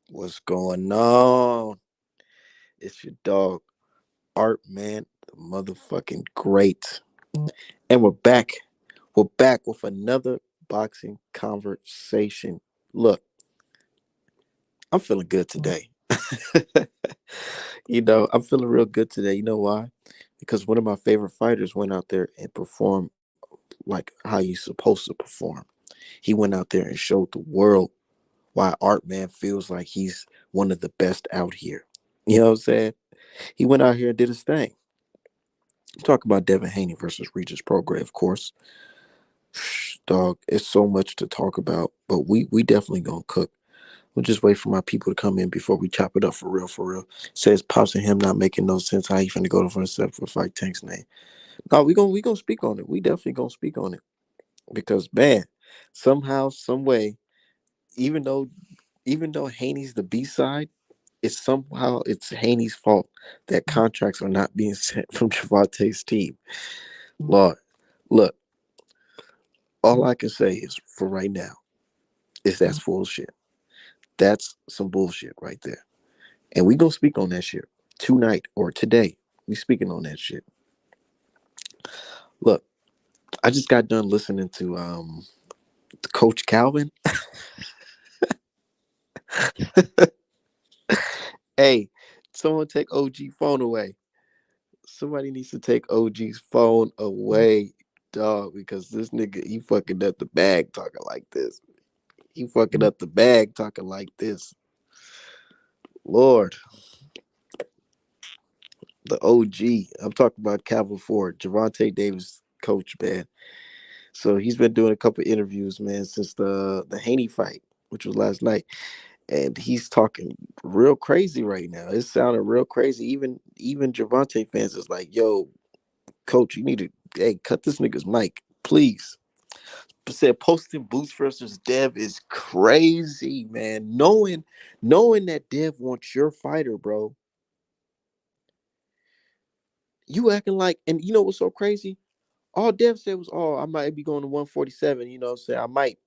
What's going on? It's your dog, Art Man, the motherfucking great. And we're back. We're back with another boxing conversation. Look, I'm feeling good today. I'm feeling real good today. You know why? Because one of my favorite fighters went out there and performed like how he's supposed to perform. He went out there and showed the world why Art Man feels like he's one of the best out here. You know what I'm saying? He went out here and did his thing. Talk about Devin Haney versus Regis Prograis, of course. Dog, it's so much to talk about, but we definitely gonna cook. We'll just wait for my people to come in before we chop it up for real, for real. Says Pops and him not making no sense. How he finna go to front step for fight Tank's name? No, we gonna speak on it. We definitely gonna speak on it because man, somehow, some way, even though even though Haney's the B side, it's Haney's fault that contracts are not being sent from Javante's team. Lord, look, all I can say is for right now is that's bullshit. That's some bullshit right there. And we gonna speak on that shit tonight or today. We speaking on that shit. Look, I just got done listening to Coach Calvin. Hey, someone take OG phone away. Somebody needs to take OG's phone away, dog, because this nigga he fucking up the bag talking like this. He fucking up the bag talking like this. Lord, the OG. I'm talking about Calvin Ford, Javante Davis coach, man. So he's been doing a couple interviews, man, since the Haney fight, which was last night, and he's talking real crazy right now. It's sounding real crazy. Even Javante fans is like, "Yo, coach, you need to cut this nigga's mic, please." Said posting Boots versus Dev is crazy, man. Knowing that Dev wants your fighter, bro. You acting like, and you know what's so crazy? All Dev said was, "Oh, I might be going to 147." You know, what I'm saying I might.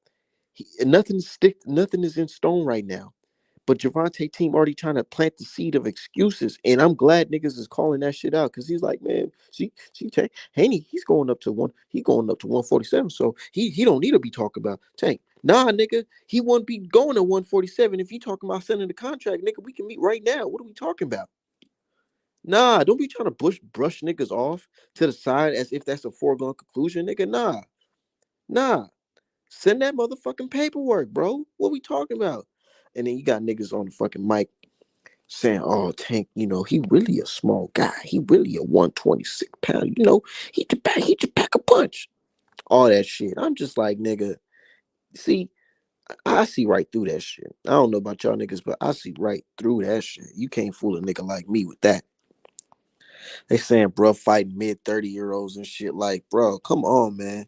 Nothing is in stone right now. But Javante team already trying to plant the seed of excuses, and I'm glad niggas is calling that shit out because he's like, man, Tank Haney, he going up to 147, so he don't need to be talking about Tank. Nah, nigga, he wouldn't be going to 147 if you talking about sending the contract, nigga. We can meet right now. What are we talking about? Nah, don't be trying to brush niggas off to the side as if that's a foregone conclusion, nigga. Nah. Send that motherfucking paperwork, bro. What we talking about? And then you got niggas on the fucking mic saying, "Oh, Tank, he really a small guy. He really a 126 pound. He just pack a punch." All that shit. I'm just like, nigga. See, I see right through that shit. I don't know about y'all niggas, but I see right through that shit. You can't fool a nigga like me with that. They saying, bro, fighting mid 30-year-olds and shit. Like, bro, come on, man.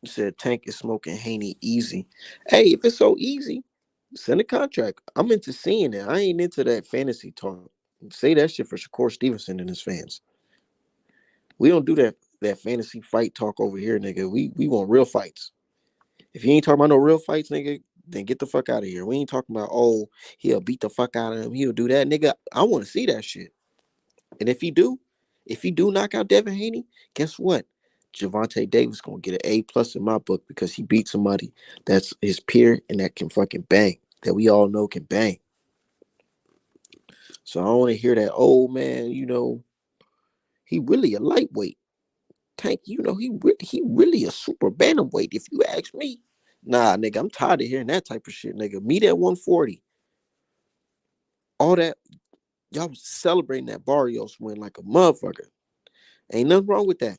You said Tank is smoking Haney easy. Hey, if it's so easy, send a contract. I'm into seeing it. I ain't into that fantasy talk. Say that shit for Shakur Stevenson and his fans. We don't do that fantasy fight talk over here, nigga. We want real fights. If you ain't talking about no real fights, nigga, then get the fuck out of here. We ain't talking about, oh, he'll beat the fuck out of him. He'll do that, nigga. I want to see that shit. And if he do knock out Devin Haney, guess what? Javante Davis gonna get an A+ in my book because he beat somebody that's his peer and that can fucking bang. That we all know can bang. So I don't want to hear that. Oh man, he really a lightweight. Tank, he really a super bantamweight. If you ask me, nah, nigga, I'm tired of hearing that type of shit, nigga. Meet at 140. All that y'all was celebrating that Barrios win like a motherfucker. Ain't nothing wrong with that.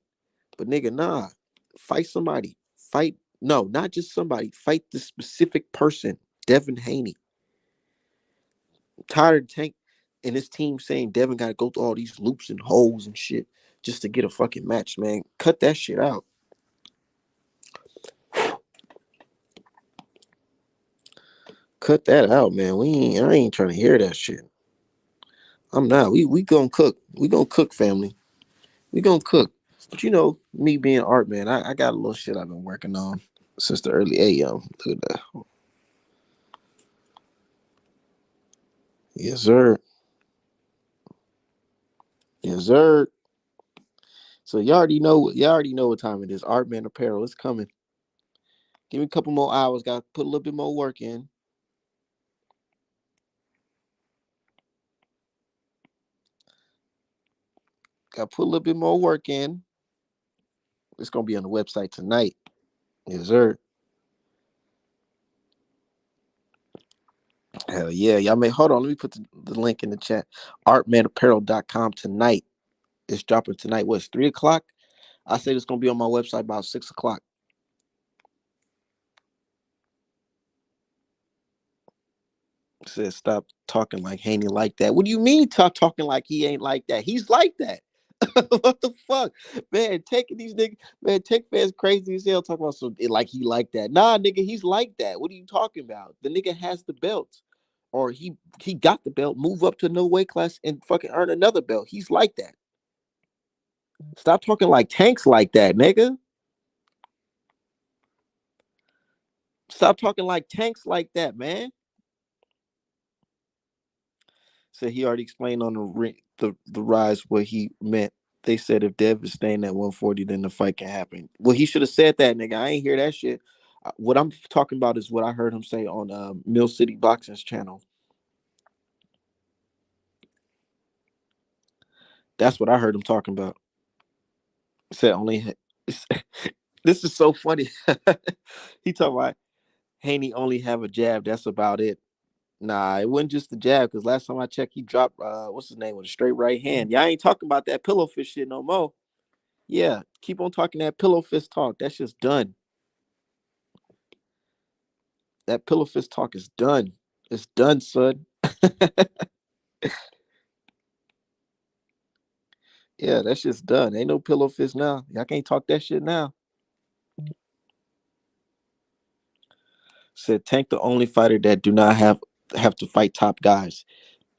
But nigga, nah. Fight somebody. Fight no, not just somebody. Fight the specific person. Devin Haney. I'm tired of Tank and his team saying Devin gotta go through all these loops and holes and shit just to get a fucking match, man. Cut that shit out. Cut that out, man. I ain't trying to hear that shit. I'm not. We gonna cook. We gonna cook, family. We gonna cook. But me being art, man, I got a little shit I've been working on. since the early AM. Look at that. Yes, sir. Yes, sir. So y'all already know. Y'all already know what time it is. Art Man Apparel. It's coming. Give me a couple more hours. Got to put a little bit more work in. Got to put a little bit more work in. It's gonna be on the website tonight. Yes, sir. Hell yeah. Y'all may hold on. Let me put the link in the chat. Artmanapparel.com tonight. It's dropping tonight. What's 3 o'clock? I said it's gonna be on my website about 6 o'clock. Said stop talking like Haney like that. What do you mean stop talking like he ain't like that? He's like that. What the fuck? Man, taking these niggas, man, take fans crazy as hell talking about some like he like that. Nah, nigga, he's like that. What are you talking about? The nigga has the belt. Or he got the belt, move up to no weight class and fucking earn another belt. He's like that. Stop talking like tanks like that, nigga. Stop talking like tanks like that, man. Said he already explained on the rise what he meant. They said if Dev is staying at 140, then the fight can happen. Well, he should have said that, nigga. I ain't hear that shit. What I'm talking about is what I heard him say on Mill City Boxing's channel. That's what I heard him talking about. Said only. This is so funny. He talking about Haney only have a jab. That's about it. Nah, it wasn't just the jab. Because last time I checked, he dropped what's his name with a straight right hand. Y'all ain't talking about that pillow fish shit no more. Yeah, keep on talking that pillow fist talk. That's just done. That pillow fist talk is done. It's done, son. Yeah, that's just done. Ain't no pillow fist now. Y'all can't talk that shit now. Said Tank the only fighter that do not have to fight top guys.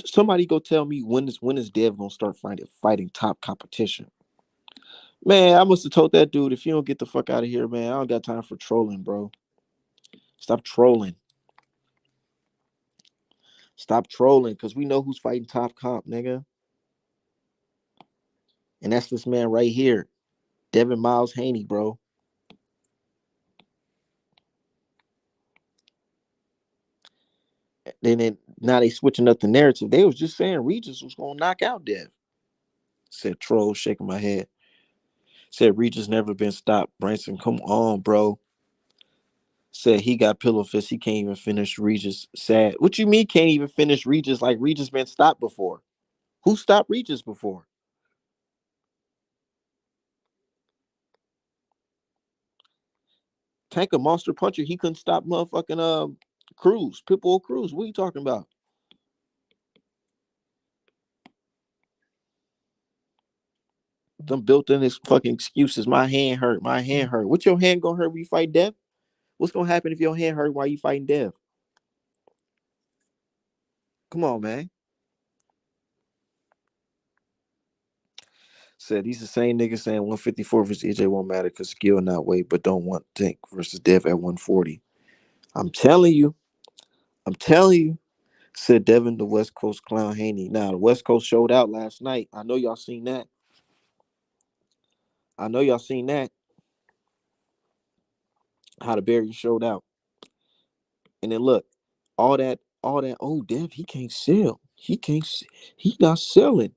Somebody go tell me when is Dev gonna start fighting top competition? Man, I must have told that dude if you don't get the fuck out of here, man, I don't got time for trolling, bro. Stop trolling. Stop trolling, cause we know who's fighting top comp, nigga. And that's this man right here, Devin Miles Haney, bro. Then now they switching up the narrative. They was just saying Regis was gonna knock out Dev. Said troll, shaking my head. Said Regis never been stopped. Branson, come on, bro. Said he got pillow fist. He can't even finish Regis. Sad. What you mean can't even finish Regis? Like Regis been stopped before. Who stopped Regis before? Tank a monster puncher. He couldn't stop motherfucking Cruz. Pitbull Cruz. What are you talking about? Them built in his fucking excuses. My hand hurt. My hand hurt. What your hand gonna hurt when you fight Dev? What's gonna happen if your hand hurt while you fighting Dev? Come on, man. Said he's the same nigga saying 154 versus EJ won't matter because skill not weight, but don't want Tank versus Dev at 140. I'm telling you. I'm telling you. Said Devin the West Coast clown Haney. Now the West Coast showed out last night. I know y'all seen that. I know y'all seen that. How the Barry showed out. And then look, all that, oh Dev, he can't sell. He not selling.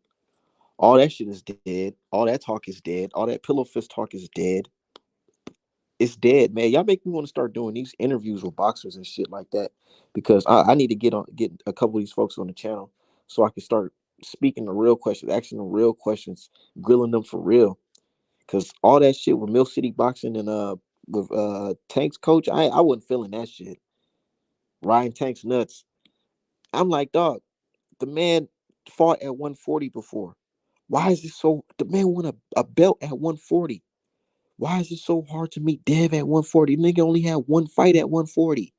All that shit is dead. All that talk is dead. All that pillow fist talk is dead. It's dead, man. Y'all make me want to start doing these interviews with boxers and shit like that because I need to get a couple of these folks on the channel so I can start speaking the real questions, asking them real questions, grilling them for real. Cause all that shit with Mill City Boxing and with Tank's coach, I wasn't feeling that shit. Ryan Tank's nuts. I'm like, dog, the man fought at 140 before. Why is it so? The man won a belt at 140. Why is it so hard to meet Dev at 140? Nigga only had one fight at 140.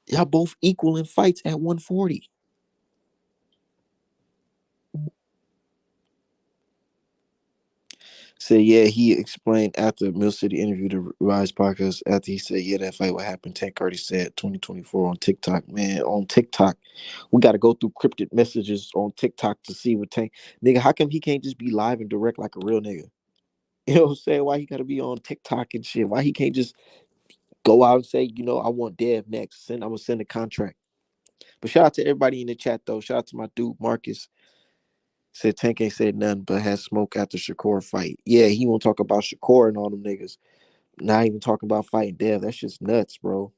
Y'all both equal in fights at 140. Said, yeah, he explained after Mill City interviewed the Rise podcast after he said, yeah, that fight what happened. Tank Cardi said 2024 on TikTok. Man, on TikTok, we got to go through cryptic messages on TikTok to see what Tank. Nigga, how come he can't just be live and direct like a real nigga? You know what I'm saying? Why he got to be on TikTok and shit? Why he can't just go out and say, I want Dev next. I'm going to send a contract. But shout out to everybody in the chat, though. Shout out to my dude, Marcus. Said Tank ain't said nothing but had smoke after Shakur fight. Yeah, he won't talk about Shakur and all them niggas. Not even talking about fighting Dev. That's just nuts, bro.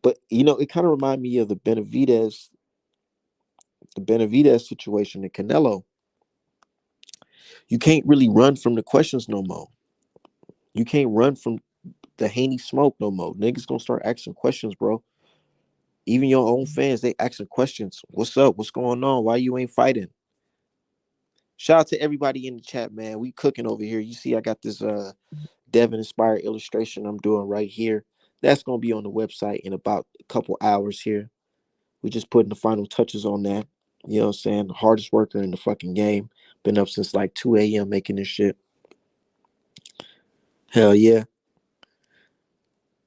But it kind of reminded me of the Benavidez situation in Canelo. You can't really run from the questions no more. You can't run from the Haney smoke no more. Niggas gonna start asking questions, bro. Even your own fans, they asking questions. What's up? What's going on? Why you ain't fighting? Shout out to everybody in the chat, man. We cooking over here. You see, I got this Devin inspired illustration I'm doing right here. That's gonna be on the website in about a couple hours here. We just putting the final touches on that. You know what I'm saying? The hardest worker in the fucking game. Been up since like 2 a.m. making this shit. Hell yeah.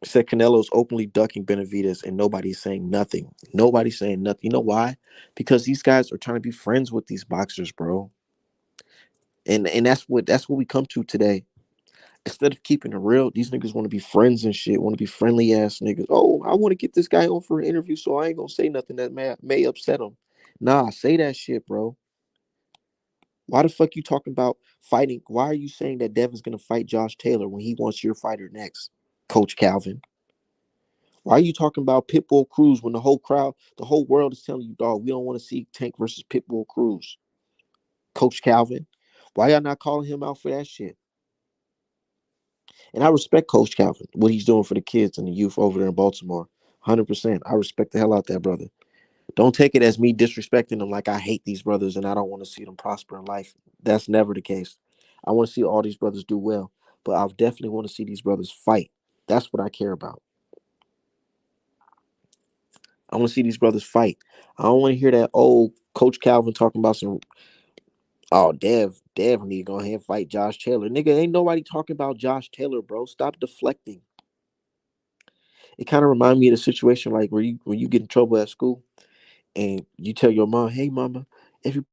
Said Canelo's openly ducking Benavides and nobody's saying nothing. Nobody's saying nothing. You know why? Because these guys are trying to be friends with these boxers, bro. And that's what we come to today. Instead of keeping it real, these niggas want to be friends and shit, want to be friendly ass niggas. Oh, I want to get this guy on for an interview, so I ain't gonna say nothing that may upset him. Nah, say that shit, bro. Why the fuck you talking about fighting? Why are you saying that Devin's gonna fight Josh Taylor when he wants your fighter next, Coach Calvin? Why are you talking about Pitbull Cruz when the whole crowd, the whole world is telling you, dog, we don't want to see Tank versus Pitbull Cruz, Coach Calvin? Why y'all not calling him out for that shit? And I respect Coach Calvin, what he's doing for the kids and the youth over there in Baltimore. 100%. I respect the hell out that brother. Don't take it as me disrespecting them like I hate these brothers and I don't want to see them prosper in life. That's never the case. I want to see all these brothers do well, but I definitely want to see these brothers fight. That's what I care about. I want to see these brothers fight. I don't want to hear that old Coach Calvin talking about some, oh, Dev need to go ahead and fight Josh Taylor. Nigga, ain't nobody talking about Josh Taylor, bro. Stop deflecting. It kind of reminds me of the situation like where you get in trouble at school and you tell your mom, hey mama, every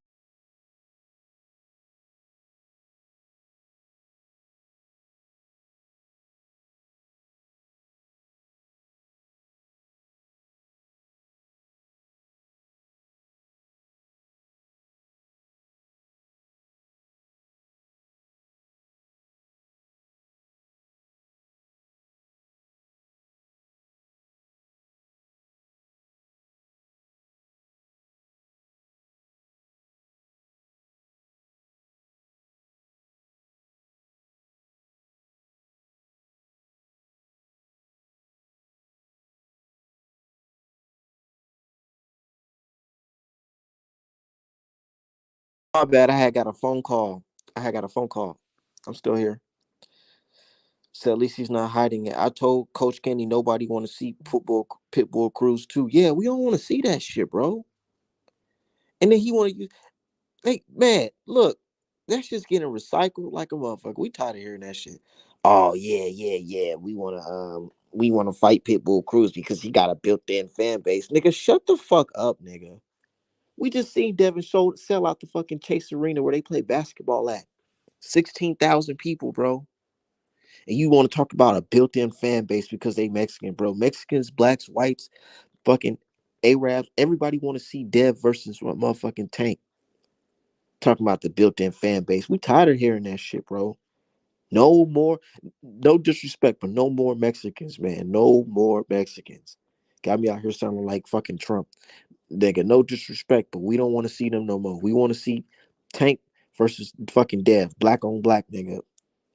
my bad, I had got a phone call. I had got a phone call. I'm still here. So at least he's not hiding it. I told Coach Kenny nobody want to see Pitbull Cruz too. Yeah, we don't want to see that shit, bro. And then he want to use, like, man, look, that's just getting recycled like a motherfucker. We tired of hearing that shit. Oh yeah, yeah, yeah. We wanna fight Pitbull Cruz because he got a built-in fan base. Nigga, shut the fuck up, nigga. We just seen Devin sell out the fucking Chase Arena where they play basketball at. 16,000 people, bro. And you want to talk about a built-in fan base because they Mexican, bro. Mexicans, blacks, whites, fucking Arabs, everybody want to see Dev versus what motherfucking Tank. Talking about the built-in fan base. We tired of hearing that shit, bro. No more, no disrespect, but no more Mexicans, man. No more Mexicans. Got me out here sounding like fucking Trump. Nigga, no disrespect, but we don't want to see them no more. We want to see Tank versus fucking Dev, black on black, nigga.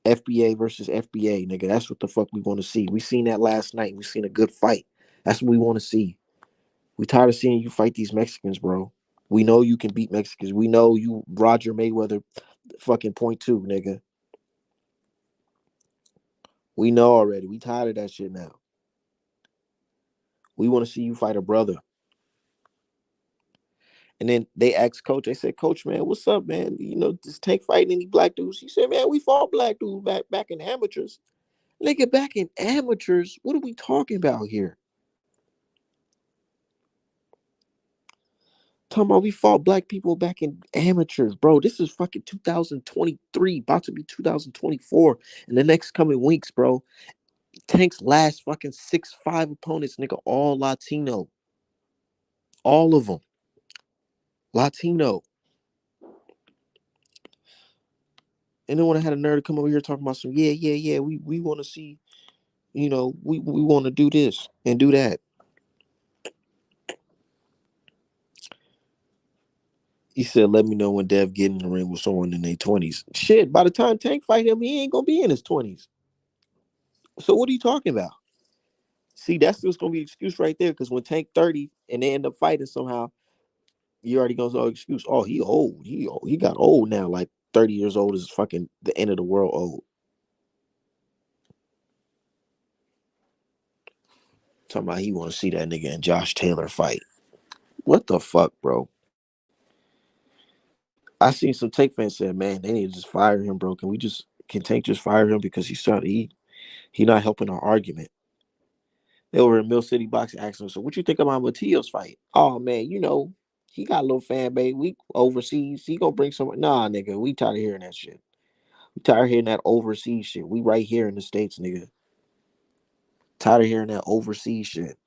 FBA versus FBA, nigga. That's what the fuck we want to see. We seen that last night. We seen a good fight. That's what we want to see. We tired of seeing you fight these Mexicans, bro. We know you can beat Mexicans. We know you Roger Mayweather fucking point two, nigga. We know already. We tired of that shit now. We want to see you fight a brother. And then they asked Coach, they said, Coach, man, what's up, man? Does Tank fighting any black dudes? He said, man, we fought black dudes back in amateurs. Nigga, back in amateurs? What are we talking about here? Talking about we fought black people back in amateurs, bro. This is fucking 2023, about to be 2024 in the next coming weeks, bro. Tank's last fucking 6'5" opponents, nigga, all Latino. All of them. Latino. And then when I had a nerd come over here talking about some, yeah, we want to see, we want to do this and do that. He said, let me know when Dev get in the ring with someone in their 20s. Shit, by the time Tank fight him, he ain't going to be in his 20s. So what are you talking about? See, that's just going to be an excuse right there, because when Tank 30 and they end up fighting somehow, you already going to say, excuse, oh, he old. He got old now, like 30 years old is fucking the end of the world old. Talking about he want to see that nigga and Josh Taylor fight. What the fuck, bro? I seen some Tank fans say, man, they need to just fire him, bro. Can Tank just fire him because he not helping our argument? They were in Mill City Boxing asking him, so what you think about Mattio's fight? Oh man, he got a little fan base. We overseas. He gonna bring someone. Nah, nigga, we tired of hearing that shit. We tired of hearing that overseas shit. We right here in the States, nigga. Tired of hearing that overseas shit.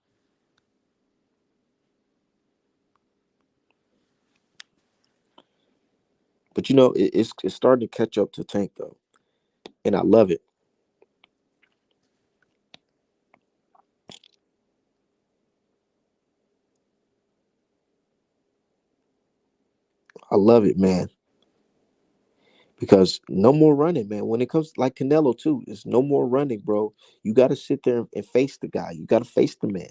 But it's starting to catch up to Tank though, and I love it. I love it, man. Because no more running, man. When it comes like Canelo too, it's no more running, bro. You got to sit there and face the guy. You got to face the man.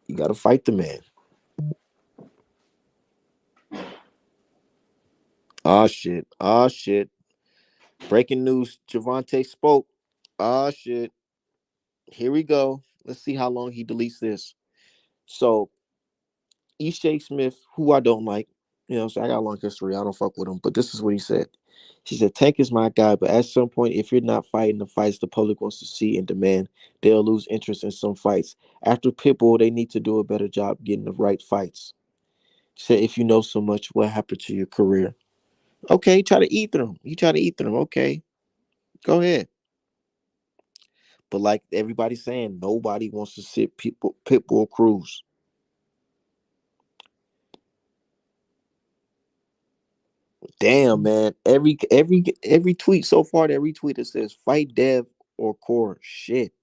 You got to fight the man. Ah shit. Ah shit. Breaking news. Javante spoke. Ah shit. Here we go. Let's see how long he deletes this. So Shake Smith, who I don't like, so I got a long history. I don't fuck with him. But this is what he said. She said, Tank is my guy, but at some point, if you're not fighting the fights the public wants to see and demand, they'll lose interest in some fights. After Pitbull, they need to do a better job getting the right fights. She said, if you know so much, what happened to your career? Okay, try to eat them. You try to eat them. Okay, go ahead. But like everybody's saying, nobody wants to sit Pitbull Cruz. Damn, man. Every tweet so far, every tweet that says fight Dev or Core. Shit.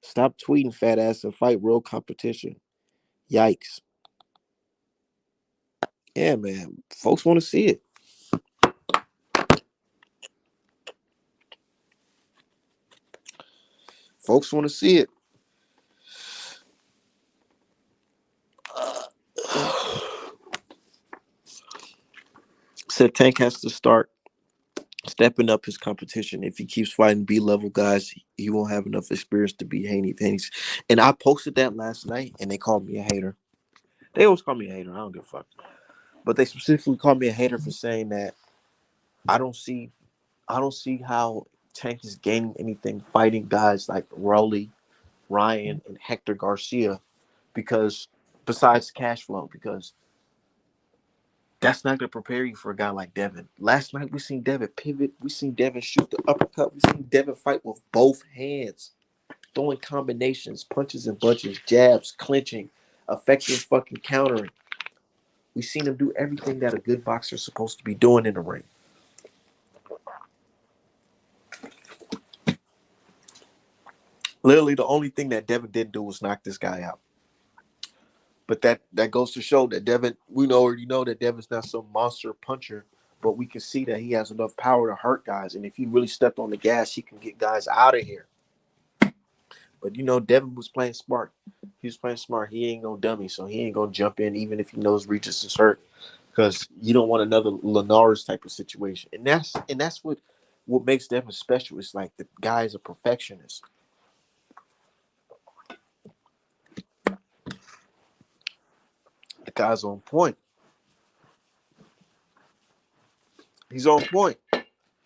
Stop tweeting, fat ass, and fight real competition. Yikes. Yeah, man. Folks want to see it. Folks want to see it. Said Tank has to start stepping up his competition. If he keeps fighting B-level guys, he won't have enough experience to be Haney. And I posted that last night, and they called me a hater. They always call me a hater. I don't give a fuck. But they specifically called me a hater for saying that I don't see I don't see how Tank is gaining anything fighting guys like Rowley, Ryan, and Hector Garcia, because besides cash flow, because that's not going to prepare you for a guy like Devin. Last night we seen Devin pivot, we seen Devin shoot the uppercut, we seen Devin fight with both hands, throwing combinations, punches and bunches, jabs, clinching, effective fucking countering. We seen him do everything that a good boxer is supposed to be doing in the ring. Literally, the only thing that Devin didn't do was knock this guy out. But that goes to show that Devin, we already know that Devin's not some monster puncher, but we can see that he has enough power to hurt guys. And if he really stepped on the gas, he can get guys out of here. But Devin was playing smart. He was playing smart. He ain't no dummy, so he ain't gonna jump in even if he knows Regis is hurt, because you don't want another Linares type of situation. And that's what makes Devin special. It's like the guy is a perfectionist. The guy's on point. He's on point.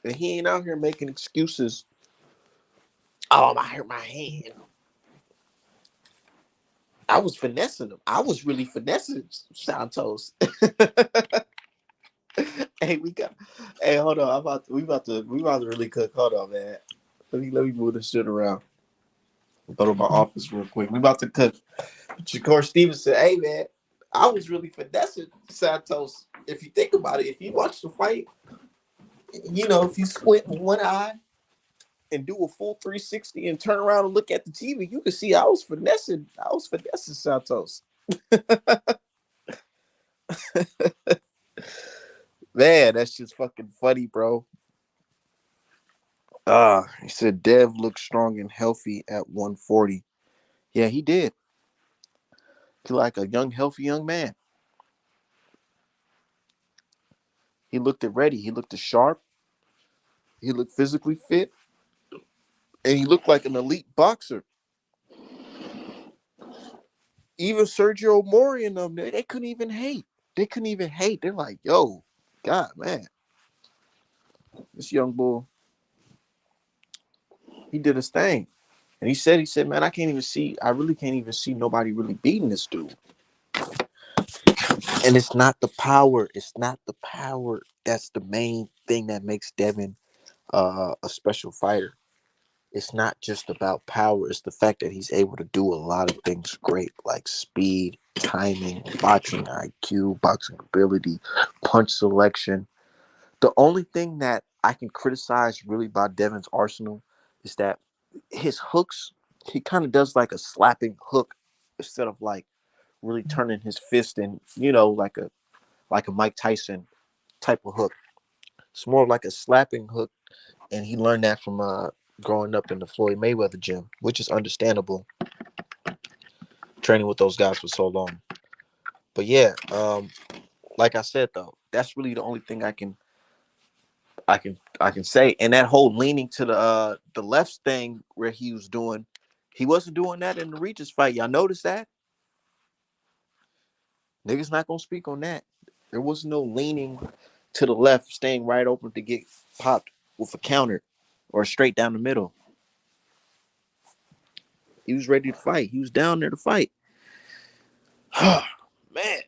And he ain't out here making excuses. Oh, I hurt my hand. I was finessing him. I was really finessing Santos. Hey, we got. Hey, hold on. We about to really cook. Hold on, man. Let me move this shit around. Go to my office real quick. We about to cook. Shakur Stevens said, "Hey, man, I was really finessing Santos. If you think about it, if you watch the fight, if you squint one eye and do a full 360 and turn around and look at the TV, you can see I was finessing. I was finessing Santos. Man, that's just fucking funny, bro. He said Dev looked strong and healthy at 140. Yeah, he did. He like a young, healthy young man. He looked it ready. He looked it sharp. He looked physically fit, and he looked like an elite boxer. Even Sergio Mori and them, they couldn't even hate. They couldn't even hate. They're like, yo, God, man, this young bull, he did his thing. And he said, man, I really can't even see nobody really beating this dude. And it's not the power. It's not the power. That's the main thing that makes Devin a special fighter. It's not just about power. It's the fact that he's able to do a lot of things great, like speed, timing, boxing IQ, boxing ability, punch selection. The only thing that I can criticize really about Devin's arsenal is that his hooks, he kind of does like a slapping hook instead of like really turning his fist and like a Mike Tyson type of hook. It's more like a slapping hook, and he learned that from growing up in the Floyd Mayweather gym, which is understandable, training with those guys for so long. But yeah, like I said though, that's really the only thing I can say. And that whole leaning to the left thing where he was doing, he wasn't doing that in the Regis fight. Y'all notice that? Niggas not gonna speak on that. There was no leaning to the left, staying right open to get popped with a counter or straight down the middle. He was ready to fight. He was down there to fight. Man,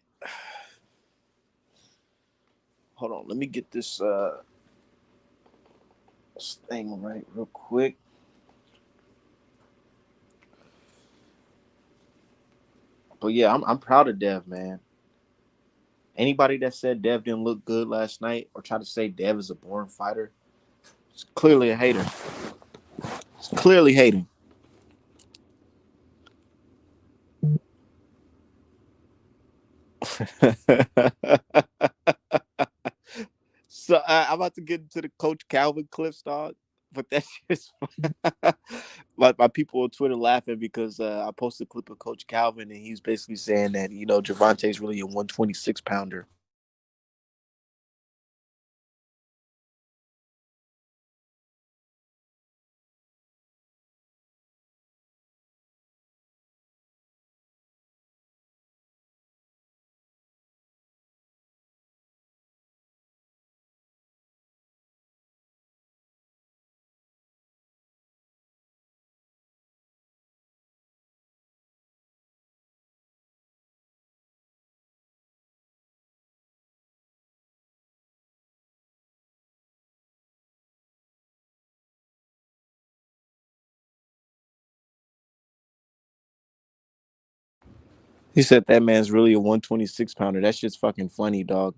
hold on. Let me get this thing right real quick. But yeah, I'm proud of Dev, man. Anybody that said Dev didn't look good last night or try to say Dev is a boring fighter, it's clearly a hater. It's clearly hating. So I'm about to get into the Coach Calvin clips, dog. But that's just my people on Twitter laughing because I posted a clip of Coach Calvin and he's basically saying that Gervonta's really a 126 pounder. He said that man's really a 126 pounder. That's just fucking funny, dog.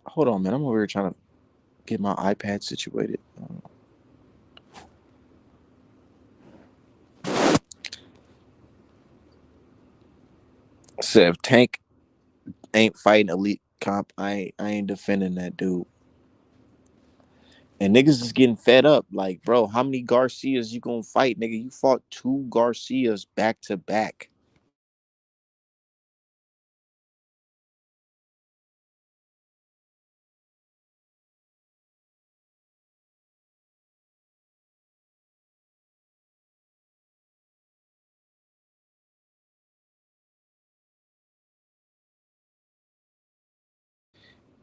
Hold on, man. I'm over here trying to get my iPad situated. Said if Tank ain't fighting elite comp, I ain't defending that dude. And niggas is getting fed up. Like, bro, how many Garcias you gonna fight, nigga? You fought two Garcias back to back.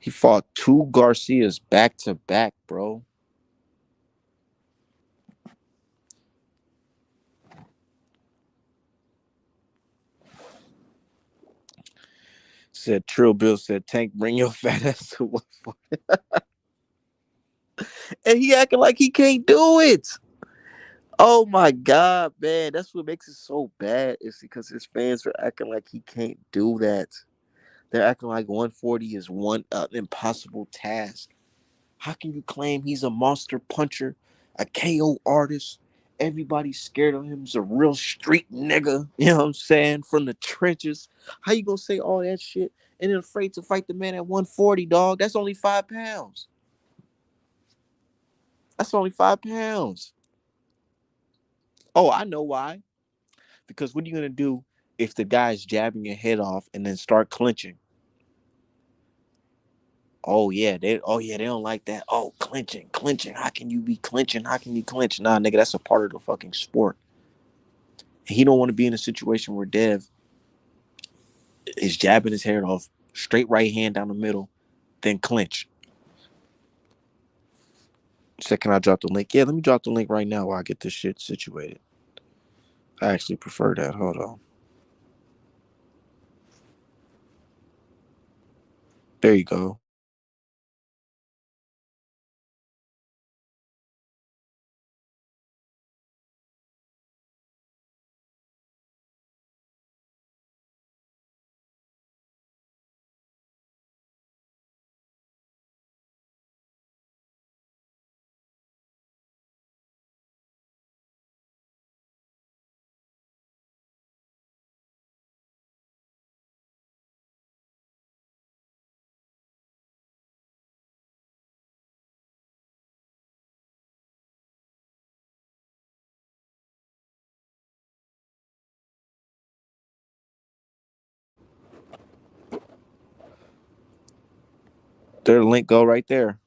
He fought two Garcias back to back, bro. Said Trill Bill said, Tank, bring your fat ass to 140. And he acting like he can't do it. Oh my God, man. That's what makes it so bad. Is because his fans are acting like he can't do that. They're acting like 140 is one impossible task. How can you claim he's a monster puncher, a KO artist? Everybody's scared of him. He's a real street nigga. You know what I'm saying? From the trenches. How you gonna say all that shit and then afraid to fight the man at 140, dog? That's only 5 pounds. That's only 5 pounds. Oh, I know why. Because what are you gonna do if the guy's jabbing your head off and then start clinching? They don't like that. Oh, clinching. How can you be clinching? How can you clinch? Nah, nigga, that's a part of the fucking sport. He don't want to be in a situation where Dev is jabbing his head off, straight right hand down the middle, then clinch. Said, can I drop the link? Yeah, let me drop the link right now while I get this shit situated. I actually prefer that. Hold on. There you go. There, the link go right there.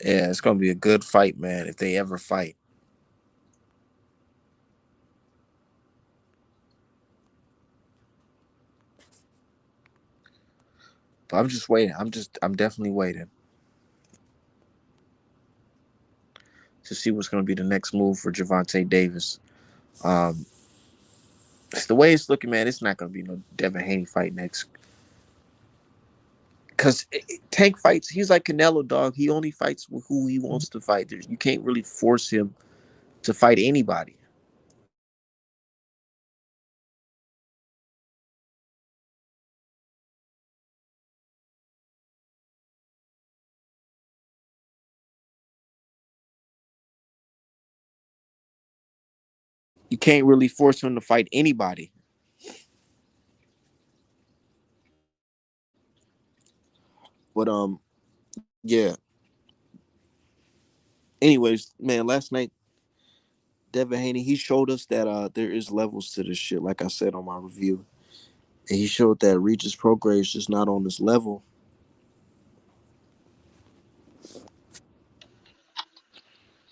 Yeah, it's gonna be a good fight, man. If they ever fight, but I'm just waiting. I'm definitely waiting to see what's gonna be the next move for Javante Davis. Um, it's the way it's looking, man. It's not gonna be no Devin Haney fight next. Cause Tank fights, he's like Canelo, dog. He only fights with who he wants to fight. You can't really force him to fight anybody. You can't really force him to fight anybody. But yeah. Anyways, man, last night Devin Haney, he showed us that there is levels to this shit. Like I said on my review, and he showed that Regis Prograis is just not on this level.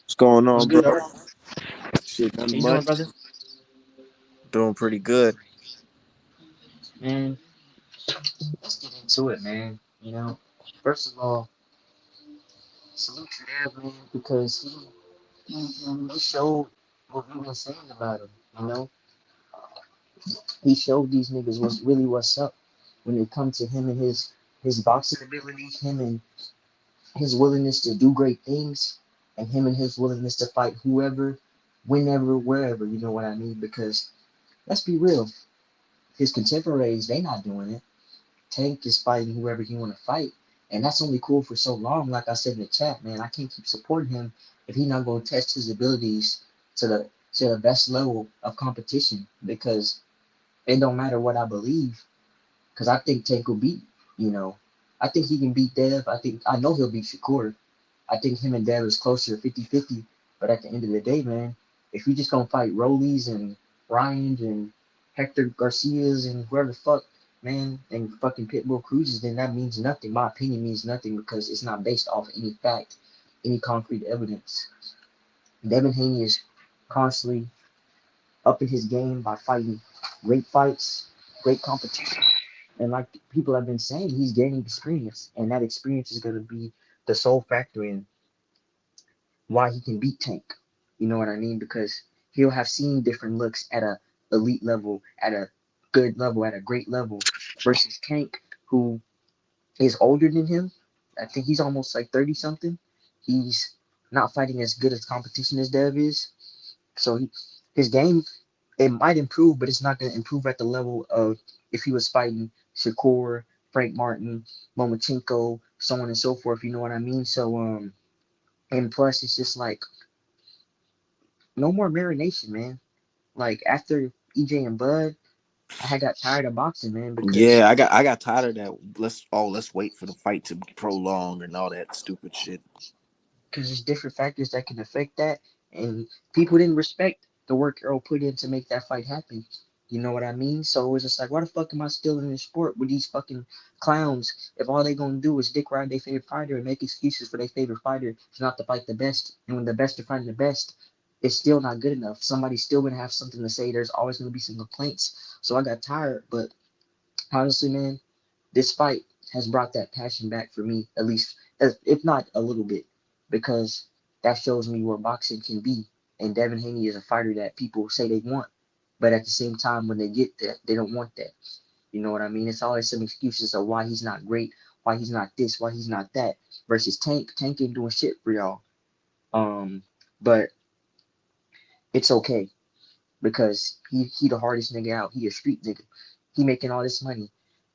What's going What's on, bro? good, bro? Shit, How nothing you doing, much. brother? Doing pretty good. Man, let's get into it, man. First of all, salute to Dev, man, because he showed what we been saying about him. He showed these niggas what's up when it comes to him and his boxing ability, him and his willingness to do great things, and him and his willingness to fight whoever, whenever, wherever. You know what I mean? Because let's be real, his contemporaries they not doing it. Tank is fighting whoever he want to fight, and that's only cool for so long. Like I said in the chat, man, I can't keep supporting him if he's not going to test his abilities to the best level of competition. Because it don't matter what I believe, because I think Tank will beat. You know, I think he can beat Dev. I know he'll beat Shakur. I think him and Dev is closer 50-50. But at the end of the day, man, if you just gonna fight Rollies and Ryans and Hector Garcias and whoever the fuck, man, and fucking Pitbull cruises, then that means nothing. My opinion means nothing because it's not based off any fact, any concrete evidence. Devin Haney is constantly upping his game by fighting great fights, great competition. And like people have been saying, he's gaining experience, and that experience is going to be the sole factor in why he can beat Tank. You know what I mean? Because he'll have seen different looks at a elite level, at a good level, at a great level, versus Tank, who is older than him. I think he's almost like 30 something. He's not fighting as good as competition as Dev is. So his game, it might improve, but it's not going to improve at the level of if he was fighting Shakur, Frank Martin, Lomachenko, so on and so forth. You know what I mean? So and plus it's just like no more marination, man. Like after EJ and Bud, I had got tired of boxing, man, because Yeah, I got tired of that. Let's wait for the fight to be prolonged and all that stupid shit. there's different factors that can affect that, and people didn't respect the work Earl put in to make that fight happen. You know what I mean? So it was just like, why the fuck am I still in this sport with these fucking clowns if all they gonna do is dick ride their favorite fighter and make excuses for their favorite fighter to not to fight the best, and when the best are fighting the best, it's still not good enough. Somebody's still gonna have something to say. There's always gonna be some complaints. So I got tired, but honestly, man, this fight has brought that passion back for me, at least, if not a little bit, because that shows me where boxing can be. And Devin Haney is a fighter that people say they want, but at the same time, when they get that, they don't want that. You know what I mean? It's always some excuses of why he's not great, why he's not this, why he's not that. Versus Tank, Tank ain't doing shit for y'all. Um, but it's okay because he the hardest nigga out. He a street nigga. He making all this money.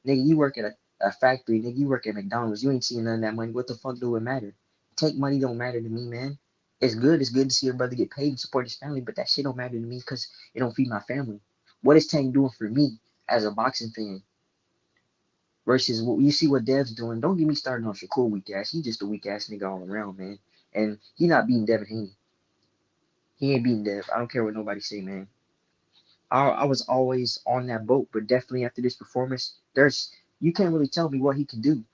Nigga, you work at a factory, nigga, you work at McDonald's. You ain't seeing none of that money. What the fuck do it matter? Take money don't matter to me, man. It's good to see your brother get paid and support his family, but that shit don't matter to me because it don't feed my family. What is Tank doing for me as a boxing fan versus what you see what Dev's doing? Don't get me started on Shakur weak ass. He just a weak ass nigga all around, man. And he not beating Devin Haney. He ain't beating Dev. I don't care what nobody say, man. I was always on that boat, but definitely after this performance, there's you can't really tell me what he can do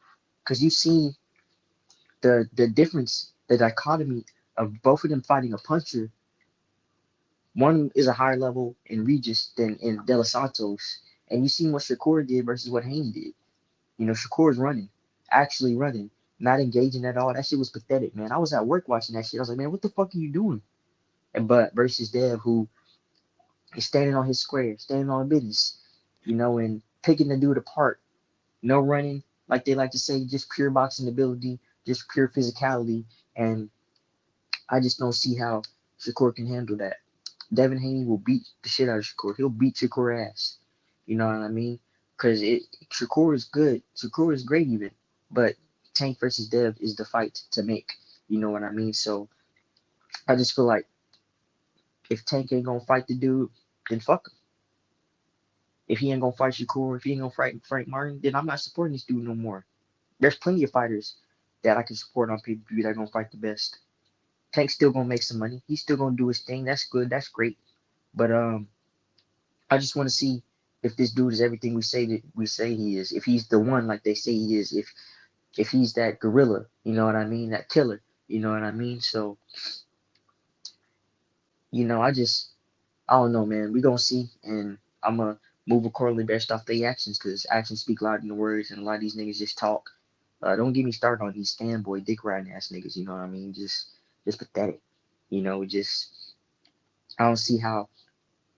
because you've seen the difference, the dichotomy of both of them fighting a puncher. One is a higher level in Regis than in De Los Santos, and you seen what Shakur did versus what Haney did. You know, Shakur's running, actually running, not engaging at all. That shit was pathetic, man. I was at work watching that shit. I was like, man, what the fuck are you doing? And but versus Dev, who is standing on his square, standing on business, you know, and picking the dude apart. No running, like they like to say, just pure boxing ability, just pure physicality. And I just don't see how Shakur can handle that. Devin Haney will beat the shit out of Shakur. He'll beat Shakur ass. You know what I mean? Because Shakur is good. Shakur is great even. But Tank versus Dev is the fight to make. You know what I mean? So I just feel like if Tank ain't gonna fight the dude, then fuck him. If he ain't gonna fight Shakur, if he ain't gonna fight Frank Martin, then I'm not supporting this dude no more. There's plenty of fighters that I can support on pay per view that are gonna fight the best. Tank's still gonna make some money. He's still gonna do his thing. That's good. That's great. But I just want to see if this dude is everything we say he is. If he's the one like they say he is. If he's that gorilla. You know what I mean? That killer. You know what I mean? So I don't know, man. We gonna see, and I'm gonna move accordingly based off their actions because actions speak louder than the words, and a lot of these niggas just talk. Don't get me started on these fanboy dick riding ass niggas. You know what I mean? Just pathetic. You know, just I don't see how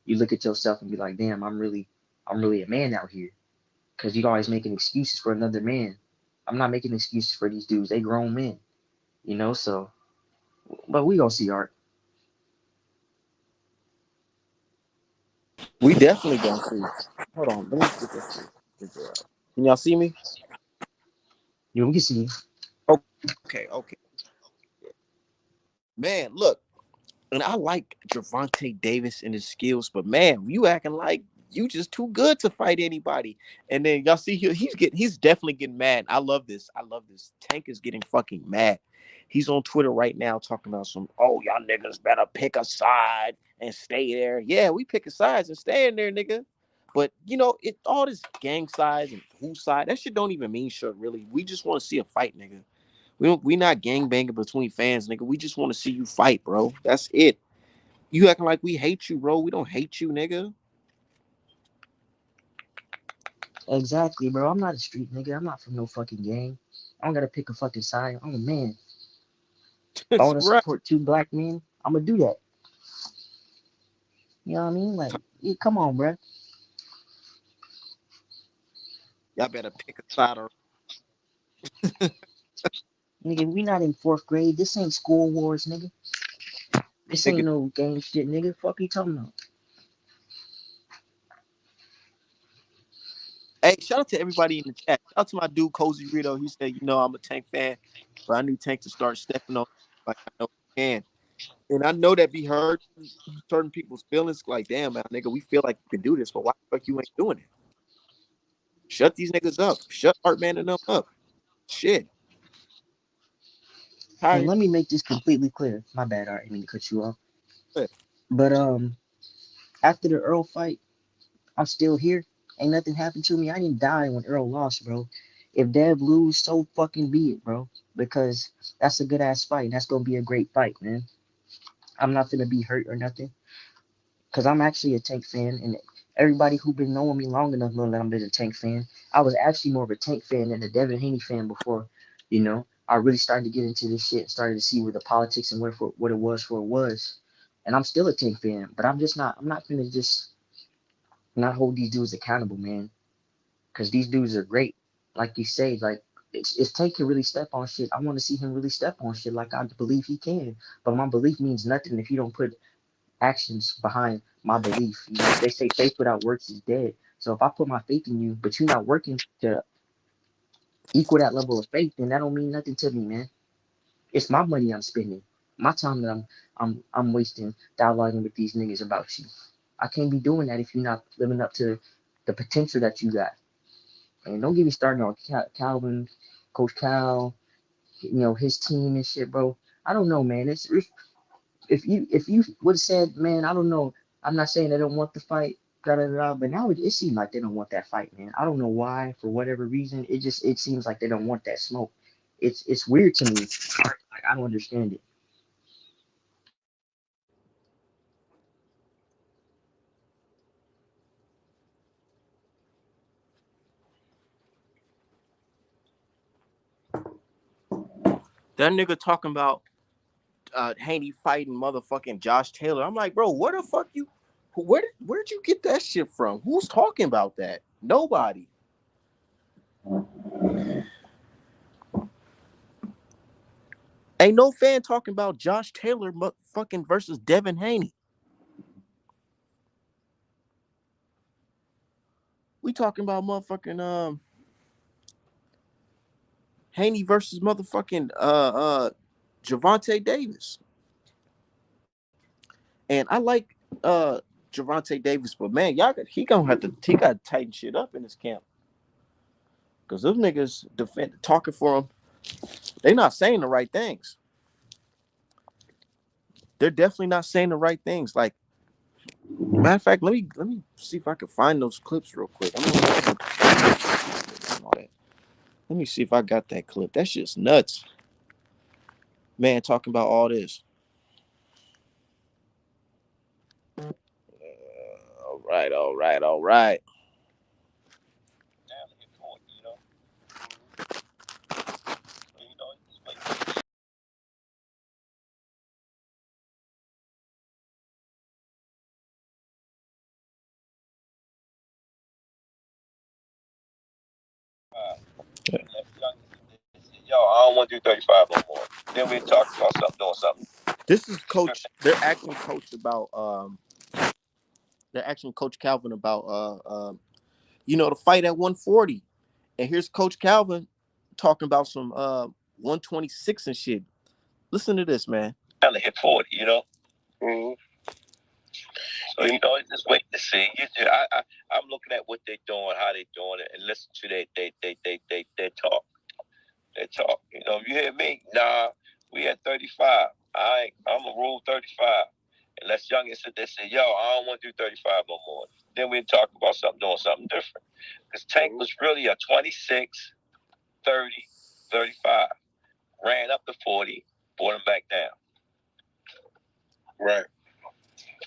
you look at yourself and be like, damn, I'm really a man out here. Because you always making excuses for another man. I'm not making excuses for these dudes. They grown men. You know, so but we gonna see Art. We definitely gonna see. Hold on, let me get this figure out. Can y'all see me? You know, we can see. Okay. Man, look, and I like Gervonta Davis and his skills, but man, you acting like you just too good to fight anybody. And then y'all see he's definitely getting mad. I love this. I love this. Tank is getting fucking mad. He's on Twitter right now talking about y'all niggas better pick a side and stay there. Yeah, we picking sides and staying there, nigga. But it all this gang size and who side that shit don't even mean shit really. We just want to see a fight, nigga. We not gang banging between fans, nigga. We just want to see you fight, bro. That's it. You acting like we hate you, bro. We don't hate you, nigga. Exactly, bro. I'm not a street nigga. I'm not from no fucking gang. I don't gotta pick a fucking side. I'm a man. If I That's want to right. support two black men, I'm gonna do that. You know what I mean? Like, yeah, come on, bro. Y'all better pick a side or Nigga, we not in fourth grade. This ain't school wars, nigga. This ain't nigga. no gang shit, nigga. Fuck you talking about? Hey, shout out to everybody in the chat. Shout out to my dude Cozy Rito. He said, I'm a Tank fan, but I need Tank to start stepping on like I know he can. And I know that be hurting certain people's feelings. Like, damn, man, nigga, we feel like you can do this, but why the fuck you ain't doing it? Shut these niggas up. Shut Artman and them up. Shit. And Tired let me make this completely clear. My bad, I didn't mean to cut you off. of But after the Earl fight, I'm still here. Ain't nothing happened to me. I didn't die when Earl lost, bro. If Dev lose, so fucking be it, bro. Because that's a good ass fight. And that's gonna be a great fight, man. I'm not gonna be hurt or nothing. Cause I'm actually a Tank fan, and everybody who been knowing me long enough know that I'm been a Tank fan. I was actually more of a Tank fan than a Devin Haney fan before, I really started to get into this shit, started to see where the politics and what it was for it was. And I'm still a Tank fan, but I'm not gonna just not hold these dudes accountable, man. Cause these dudes are great. Like you say, like it's Tank can really step on shit. I want to see him really step on shit like I believe he can. But my belief means nothing if you don't put actions behind my belief. They say faith without works is dead. So if I put my faith in you, but you're not working to equal that level of faith, then that don't mean nothing to me, man. It's my money I'm spending, my time that I'm wasting dialoguing with these niggas about you. I can't be doing that if you're not living up to the potential that you got. And don't get me started on Calvin, Coach Cal, his team and shit, bro. I don't know, man. It's if you would have said, man, I don't know. I'm not saying they don't want the fight, da da da, but now it seems like they don't want that fight, man. I don't know why, for whatever reason. It seems like they don't want that smoke. It's weird to me. Like I don't understand it. that nigga talking about Haney fighting motherfucking Josh Taylor. I'm like, bro, where the fuck you? Where'd you get that shit from? Who's talking about that? Nobody. Ain't no fan talking about Josh Taylor fucking versus Devin Haney. We talking about motherfucking Haney versus motherfucking Javante Davis. And I like Javante Davis, but man, he gotta tighten shit up in his camp. Cause those niggas talking for him, they not saying the right things. They're definitely not saying the right things. Like, matter of fact, let me see if I can find those clips real quick. Let me see if I got that clip. That's just nuts. Man talking about all this. All right, all right, all right. Yo, I don't want to do 35 no more. Then we talk about something, doing something. This is coach. They're asking Coach Calvin about the fight at 140. And here's Coach Calvin talking about some 126 and shit. Listen to this, man. Kind of hit 40. Mm-hmm. So just wait to see. I'm looking at what they're doing, how they're doing it, and listen to they talk. They talk. You hear me? Nah, we at 35. I'm a rule 35. Unless youngin said they say, yo, I don't want to do 35 no more. then we'd talk about something doing something different. Because Tank was really a 26, 30, 35. Ran up to 40, brought him back down. Right.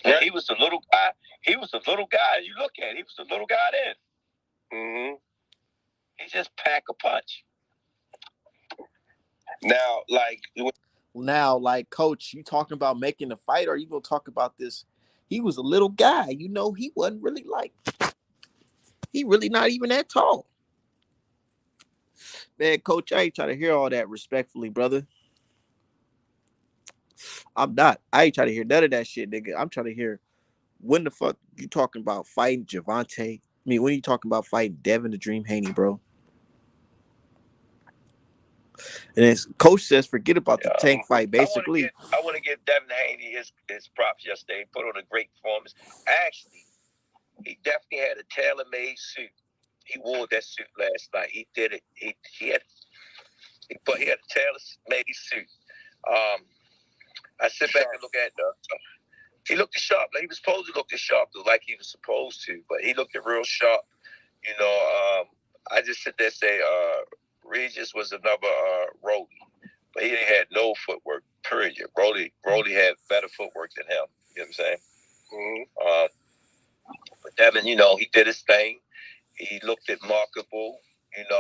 And he was a little guy. He was a little guy. You look at it, he was a little guy then. Mm-hmm. He just packed a punch. Now, Now, coach, you talking about making a fight, or you gonna talk about this? He was a little guy, he wasn't really he really not even that tall. Man, coach, I ain't trying to hear all that respectfully, brother. I'm not. I ain't trying to hear none of that shit, nigga. I'm trying to hear when the fuck you talking about fighting Javante. I mean, when you talking about fighting Devin the Dream Haney, bro? And as coach says, forget about the Tank fight. Basically, I want to give Devin Haney his props yesterday. He put on a great performance. Actually, he definitely had a tailor made suit. He wore that suit last night. He did it. He had a tailor made suit. Um, I sit back and look at he looked sharp. Like he was supposed to look sharp, like he was supposed to, but he looked real sharp. You know, I just sit there and say, Regis was another Rolly, but he ain't had no footwork. Period. Rolly had better footwork than him. You know what I'm saying? Mm-hmm. But Devin, he did his thing. He looked remarkable.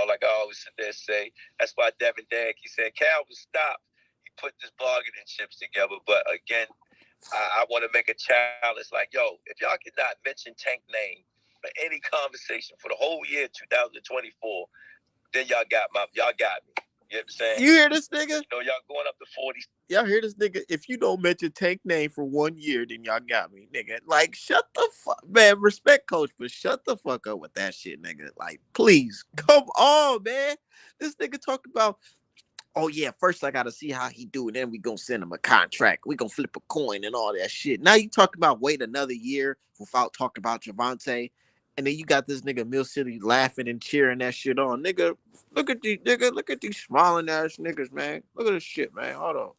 Like I always sit there and say, that's why Devin Dag, he said, Calvin, stop. He put this bargaining chips together. But again, I want to make a challenge like, yo, if y'all cannot mention Tank name for any conversation for the whole year 2024, then y'all got me. You know what I'm saying? you hear this nigga? Y'all going up to 40. Y'all hear this nigga? If you don't mention Tank name for 1 year, then y'all got me, nigga. Like, shut the fuck, man. Respect, coach, but shut the fuck up with that shit, nigga. Like, please, come on, man. This nigga talk about, oh yeah, first I gotta see how he do, and then we gonna send him a contract. We gonna flip a coin and all that shit. Now you talking about wait another year without talking about Javante, and then you got this nigga Mill City laughing and cheering that shit on, nigga. Look at these smiling ass niggas, man. Look at this shit, man. Hold on.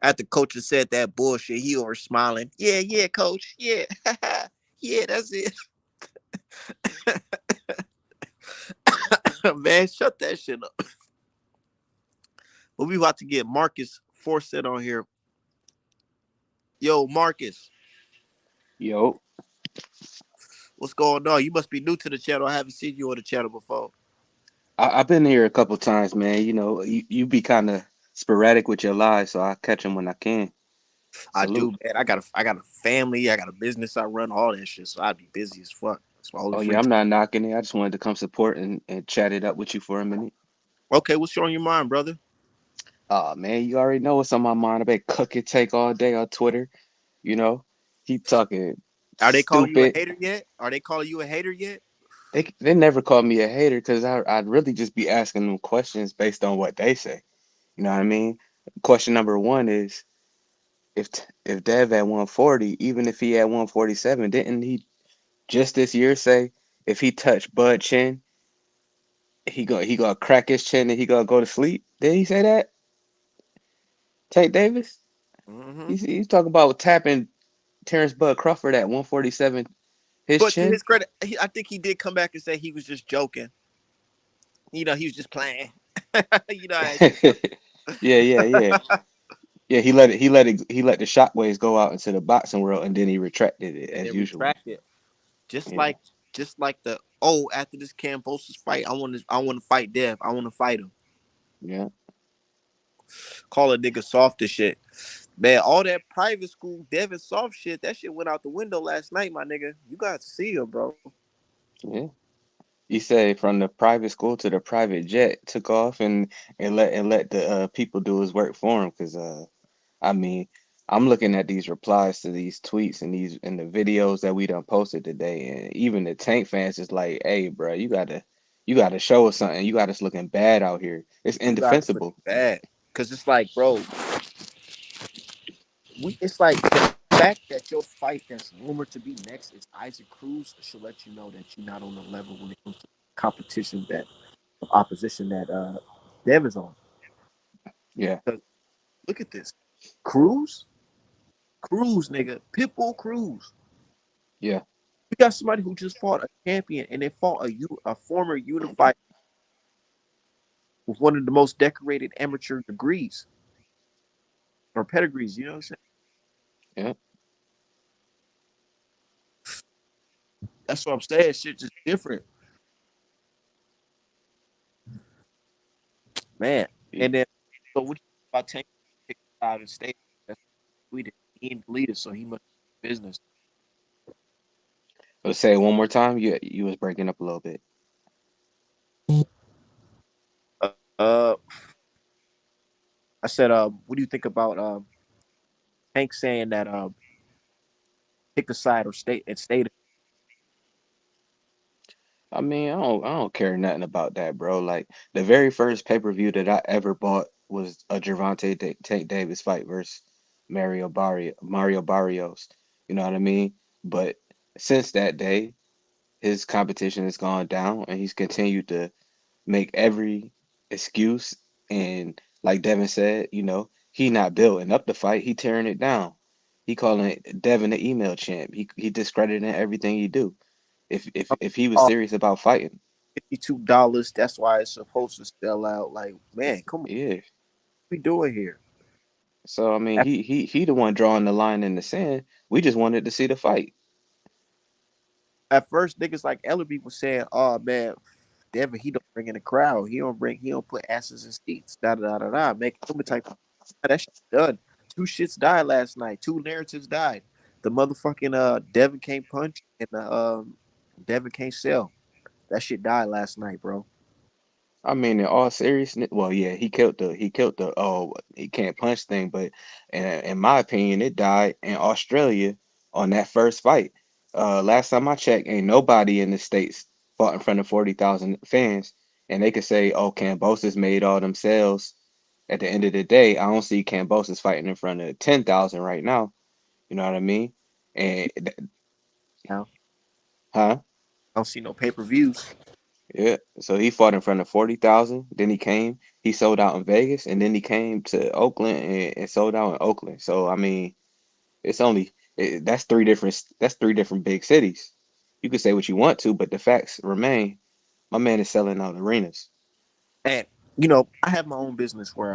After coach had said that bullshit, he over smiling. Yeah, yeah, coach. Yeah, yeah, that's it. Man, shut that shit up. But we about to get Marcus Forsett on here. Yo, Marcus, Yo, what's going on? You must be new to the channel. I haven't seen you on the channel before. I've been here a couple times, man. You be kind of sporadic with your lives, so I catch them when I can. I do, Salute. man. I got a family. I got a business I run, all that shit. So I'd be busy as fuck. It's my only Oh free yeah, I'm time. not knocking it. I just wanted to come support and chat it up with you for a minute. Okay, what's on your mind, brother? Oh man, you already know what's on my mind. I've been cooking take all day on Twitter. You know, keep talking Are they calling you a stupid. hater yet? Are they calling you a hater yet? They never call me a hater because I'd really just be asking them questions based on what they say. You know what I mean? Question number one is if Dev at 140, even if he at 147, didn't he just this year say if he touched Bud Chin, he gonna crack his chin and he gonna go to sleep? Did he say that? Tank Davis? Mm-hmm. He's talking about tapping Terrence Bud Crawford at 147 his But to chin. his credit, I think he did come back and say he was just joking. He was just playing. You know how that shit Yeah, goes. yeah, yeah. Yeah, he let the shockwaves go out into the boxing world and then he retracted it And as then usual. retract it. Just Yeah, like the after this Cambosos fight, I want to fight Dev. I want to fight him. yeah, Call a nigga soft as shit. Man, all that private school Devin soft shit, that shit went out the window last night, my nigga. You got to see him, bro. yeah. You say from the private school to the private jet took off and let the people do his work for him because I mean, I'm looking at these replies to these tweets and the videos that we done posted today, and even the Tank fans is like, "Hey, bro, you gotta show us something. You got us looking bad out here. It's You got us looking indefensible." bad. Cause it's like, bro, it's like the fact that your fight that's rumored to be next is Isaac Cruz should let you know that you're not on the level when it comes to competition that of opposition that Dev is on. Yeah, Because look at this. Cruz, Cruz, nigga, Pitbull Cruz. Yeah. You got somebody who just fought a champion and they fought a former unified with one of the most decorated amateur degrees or pedigrees. You know what I'm saying? Yeah. That's what I'm saying. Shit just different, man. And then, so what you think about Tank pick out and stay? That's tweeted. He ain't deleted, so he must be business. Let's say it one more time. You was breaking up a little bit. Uh, I said, what do you think about Tank saying that pick a side or stay? I don't care nothing about that, bro. Like the very first pay-per-view that I ever bought was a Tank Davis fight versus Mario Barrios. You know what I mean? But since that day, his competition has gone down, and he's continued to make every excuse. And like Devin said, he not building up the fight; he tearing it down. He calling Devin the email champ. He discrediting everything he do. If he was Oh, serious about fighting. $52. That's why it's supposed to sell out. Like, man, come on, what Yeah. we doing here? So I mean, At, he the one drawing the line in the sand. We just wanted to see the fight. at first, niggas like Ellerby was saying, "Oh man, Devin, he don't bring in the crowd. He don't put asses in seats. Da da da da da. Make him a type. That shit done. Two shits died last night. Two narratives died. The motherfucking Devin can't punch and the Devin can't sell. That shit died last night, bro. I mean, in all seriousness, well, yeah, he killed the he can't punch thing, but in my opinion, it died in Australia on that first fight. Last time I checked, ain't nobody in the states fought in front of 40,000 fans, and they could say, "Oh, Cambosis made all themselves." At the end of the day, I don't see Cambosis fighting in front of 10,000 right now. You know what I mean? And Now huh? I don't see no pay per views. Yeah. So he fought in front of 40,000. Then he sold out in Vegas, and then he came to Oakland and sold out in Oakland. So I mean, that's three different big cities. You could say what you want to, but the facts remain. My man is selling out arenas. And I have my own business where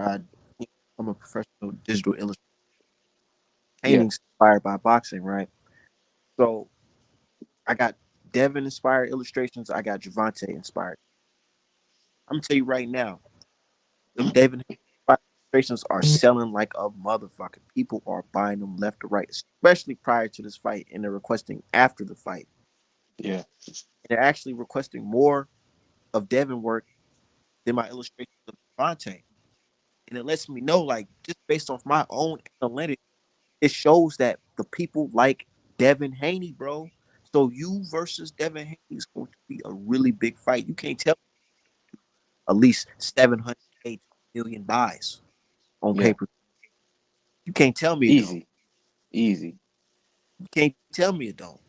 I'm a professional digital illustrator, Yeah, paintings inspired by boxing, right? So I got Devin inspired illustrations. I got Javante inspired. I'm gonna tell you right now, them Devin inspired illustrations are selling like a motherfucker. People are buying them left to right, especially prior to this fight, and they're requesting after the fight. yeah, And they're actually requesting more of Devin work than my illustrations of Javante. And it lets me know, like, just based off my own analytics, it shows that the people like Devin Haney, bro. So you versus Devin Haney is going to be a really big fight. You can't tell at least 700K million buys on yeah. paper. You can't tell me it don't. Easy, easy. You can't tell me it don't.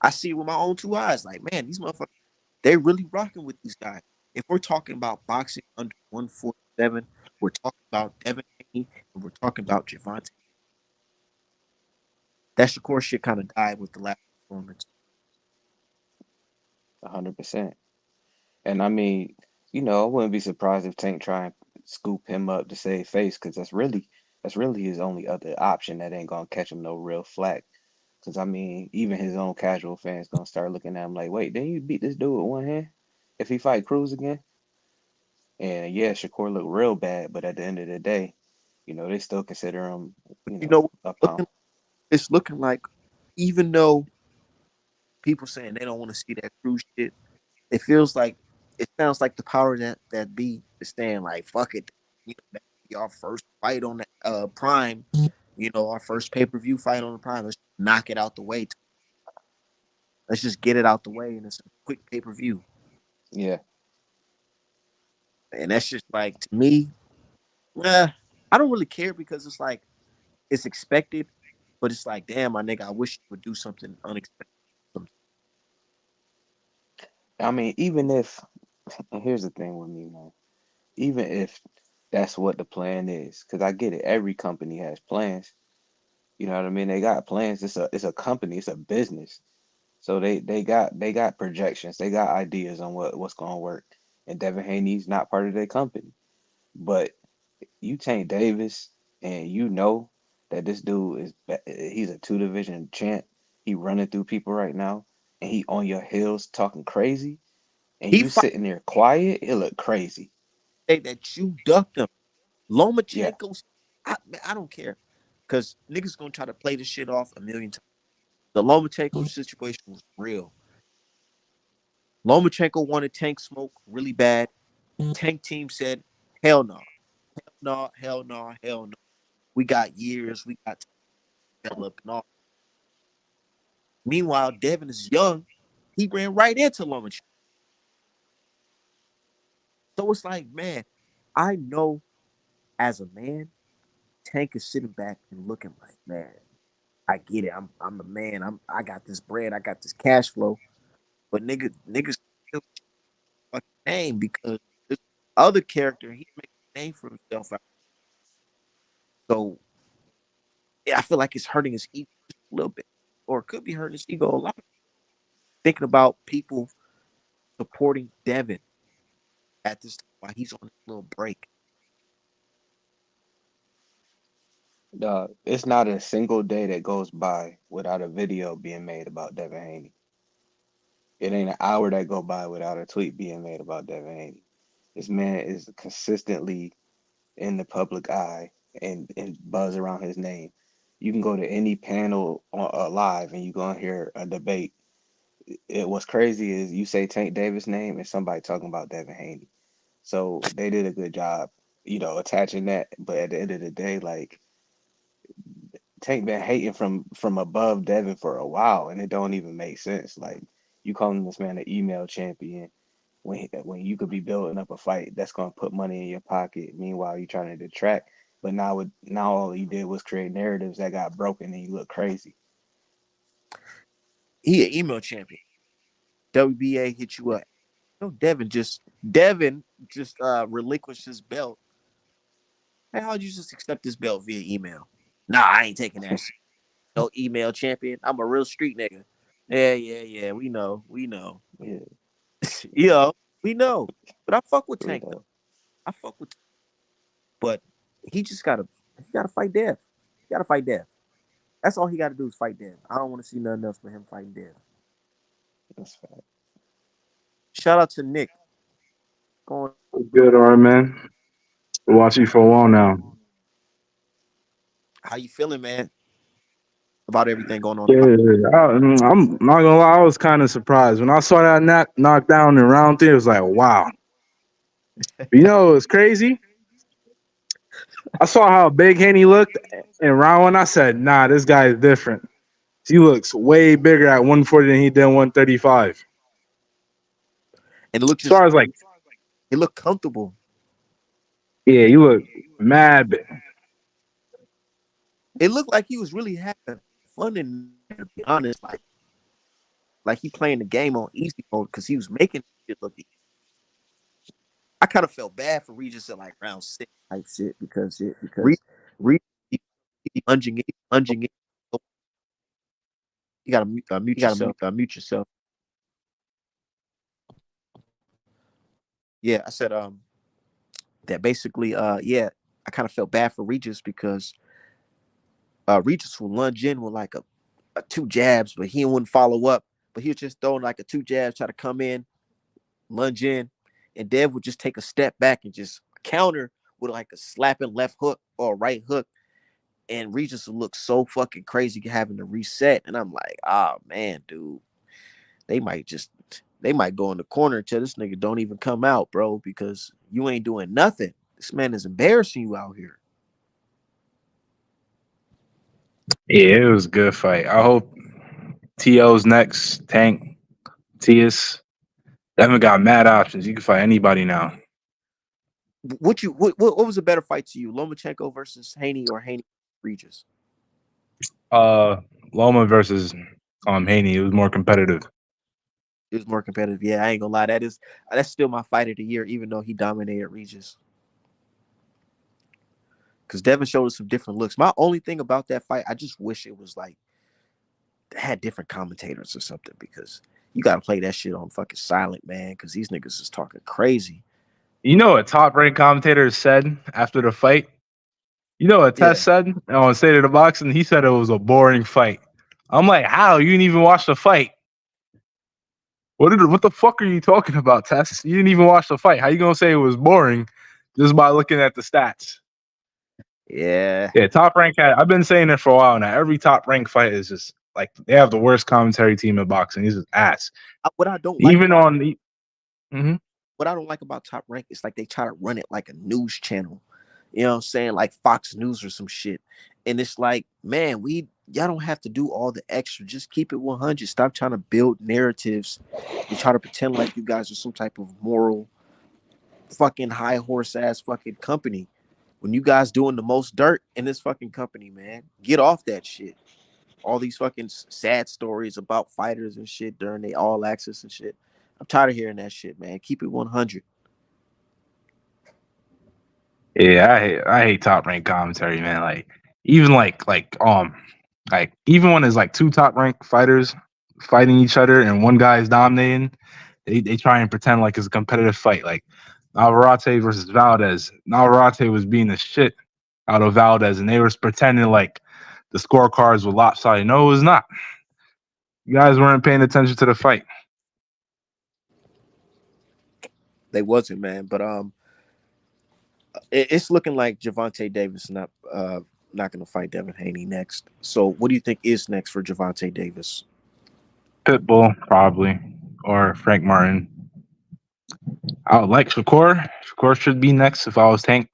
I see it with my own two eyes. Like, man, these motherfuckers, they really rocking with these guys. If we're talking about boxing under 147, we're talking about Devin Haney and we're talking about Javante. That Shakur shit kind of died with the last performance. 100%. And I mean, I wouldn't be surprised if Tank try and scoop him up to save face, because that's really his only other option that ain't gonna catch him no real flack. Because I mean, even his own casual fans gonna start looking at him like, wait, didn't you beat this dude with one hand? If he fight Cruz again? And yeah, Shakur looked real bad, but at the end of the day, they still consider him, But you know, a pound. looking, it's looking like even though people saying they don't want to see that cruise shit, it feels like it sounds like the power that be is saying like fuck it, that be our first fight on the prime, our first pay per view fight on the prime. Let's knock it out the way. Let's just get it out the way, and it's a quick pay per view. Yeah, And that's just like to me, I don't really care because it's like it's expected, but it's like damn, my nigga, I wish you would do something unexpected. I mean, even if, and here's the thing with me, man, even if that's what the plan is. Because I get it. Every company has plans. You know what I mean? They got plans. It's a company. It's a business. So they got projections. They got ideas on what's gonna work. And Devin Haney's not part of their company. But you Tank Davis, and you know that this dude he's a two division champ. He running through people right now, and he on your heels talking crazy, and He you fight sitting there quiet. It look crazy. that you ducked him. Yeah. Lomachenko's, man, I don't care. Because niggas gonna try to play this shit off a million times. The Lomachenko situation was real. Lomachenko wanted Tank smoke really bad. Tank team said, hell no. No, hell no, hell no. We got years, we got to develop and all. Meanwhile, Devin is young. He ran right into Lomachenko. So it's like, man, I know as a man, Tank is sitting back and looking like, man, I get it. I'm a man. I got this bread. I got this cash flow. But niggas still fucking name because this other character he made a name for himself. So yeah, I feel like it's hurting his ego just a little bit, or it could be hurting his ego a lot. Thinking about people supporting Devin at this time while he's on this little break. It's not a single day that goes by without a video being made about Devin Haney. It ain't an hour that go by without a tweet being made about Devin Haney. This man is consistently in the public eye and buzz around his name. You can go to any panel live and you gonna hear a debate. What's crazy is you say Tank Davis name and somebody talking about Devin Haney. So they did a good job, attaching that. But at the end of the day, like Tank been hating from above Devin for a while, and it don't even make sense. Like you calling this man an email champion when you could be building up a fight that's gonna put money in your pocket. Meanwhile, you trying to detract. But now all he did was create narratives that got broken, and you look crazy. He an email champion. WBA hit you up. No, Devin just relinquished his belt. Hey, how'd you just accept this belt via email? Nah, I ain't taking that shit. No email champion. I'm a real street nigga. Yeah, yeah, yeah. We know. Yeah, You know, we know. But I fuck with we Tank though. know. I fuck with, but he gotta fight Dev. He gotta fight Dev. That's all he gotta do is fight Dev. I don't want to see nothing else but him fighting Dev. That's fact. Shout out to Nick. Going, Good, all right, man. Been watching you for a while now. how you feeling, man? About everything going on? Yeah, I'm not gonna lie. I was kind of surprised when I saw that knockdown in round three. It was like, wow. But it's crazy. I saw how big Haney looked in round one. I said, nah, this guy is different. He looks way bigger at 140 than he did 135. And it looked As far just, as like, it looked comfortable. yeah, you look mad big. It looked like he was really having fun in there. To be honest, like he playing the game on easy mode because he was making it look. I kind of felt bad for Regis at like round six type shit because Regis he lunging it. You gotta mute yourself. Yeah, I said that basically yeah, I kind of felt bad for Regis because Regis will lunge in with like a two jabs, but he wouldn't follow up. But he was just throwing like a two jabs, try to come in, lunge in, and Dev would just take a step back and just counter with like a slapping left hook or a right hook. And Regis would look so fucking crazy having to reset. And I'm like, oh man, dude, they might just they might go in the corner until this nigga don't even come out, bro, because you ain't doing nothing. This man is embarrassing you out here. Yeah, it was a good fight. I hope TO's next. Tank, Tias. They haven't got mad options. You can fight anybody now. What was a better fight to you, Lomachenko versus Haney or Haney Regis? Uh, Loma versus Haney. It was more competitive. It was more competitive. Yeah, I ain't gonna lie. That's still my fight of the year, even though he dominated Regis. because Devin showed us some different looks. My only thing about that fight, I just wish it was like had different commentators or something because you got to play that shit on fucking silent, man, because these niggas is talking crazy. You know what top ranked commentators said after the fight? You know what Yeah, Tess said on State of the Boxing? He said it was a boring fight. I'm like, how? You didn't even watch the fight. What the fuck are you talking about, Tess? You didn't even watch the fight. How you gonna say it was boring just by looking at the stats? yeah. Yeah, top rank. I've been saying it for a while now. Every top rank fight is just like they have the worst commentary team in boxing. It's just ass. What I don't like Even about on the. Mm-hmm. what I don't like about Top Rank is like they try to run it like a news channel. You know what I'm saying? Like Fox News or some shit. And it's like, man, y'all don't have to do all the extra. Just keep it 100. Stop trying to build narratives and try to pretend like you guys are some type of moral fucking high horse ass fucking company. When you guys doing the most dirt in this fucking company, man, get off that shit. All these fucking sad stories about fighters and shit during the all access and shit. I'm tired of hearing that shit, man. Keep it 100. Yeah, I hate top rank commentary, man. Like even like even when there's like two top ranked fighters fighting each other and one guy is dominating, they try and pretend like it's a competitive fight. Like Navarrete versus Valdez. Navarrete was beating the shit out of Valdez, and they were pretending like the scorecards were lopsided. No, it was not. You guys weren't paying attention to the fight. They wasn't, man. But it's looking like Javante Davis not going to fight Devin Haney next. So what do you think is next for Javante Davis? Pitbull probably or Frank Martin. I would like Shakur. Shakur should be next if I was Tank.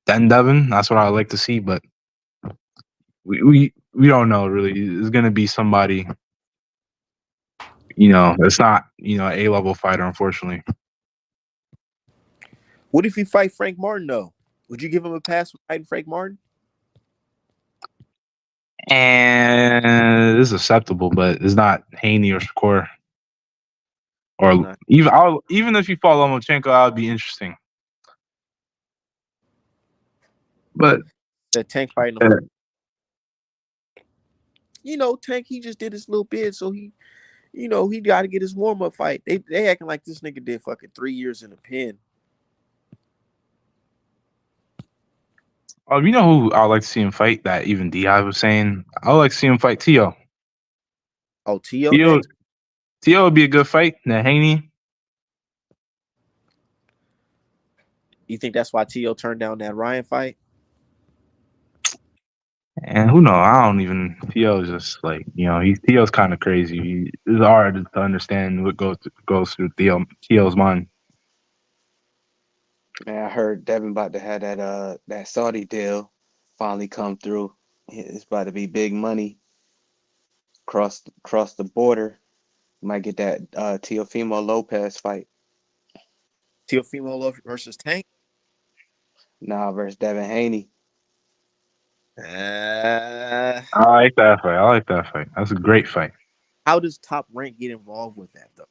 Then Devin. That's what I would like to see, but we don't know really. It's gonna be somebody. It's not a level fighter, unfortunately. What if you fight Frank Martin though? Would you give him a pass for fighting Frank Martin? And it's acceptable, but it's not Haney or Shakur. It's Or not even if you follow Lomachenko, that would be interesting. But that Tank fighting him. uh, Tank he just did his little bid, so he got to get his warm up fight. They acting like this nigga did fucking 3 years in the pen. you know who I would like to see him fight? That even Di was saying. I would like to see him fight Tio. Oh, T.O. Tio next. Tio would be a good fight. That Haney. You think that's why T.O. turned down that Ryan fight? And who knows? I don't even. Tio is just like Tio's kind of crazy. It's hard to understand what goes through Tio's mind. Man, I heard Devin about to have that Saudi deal finally come through. It's about to be big money across the border. You might get that Teofimo Lopez fight. Teofimo versus Tank. Nah, versus Devin Haney. Uh, I like that fight. I like that fight. That's a great fight. how does Top Rank get involved with that though?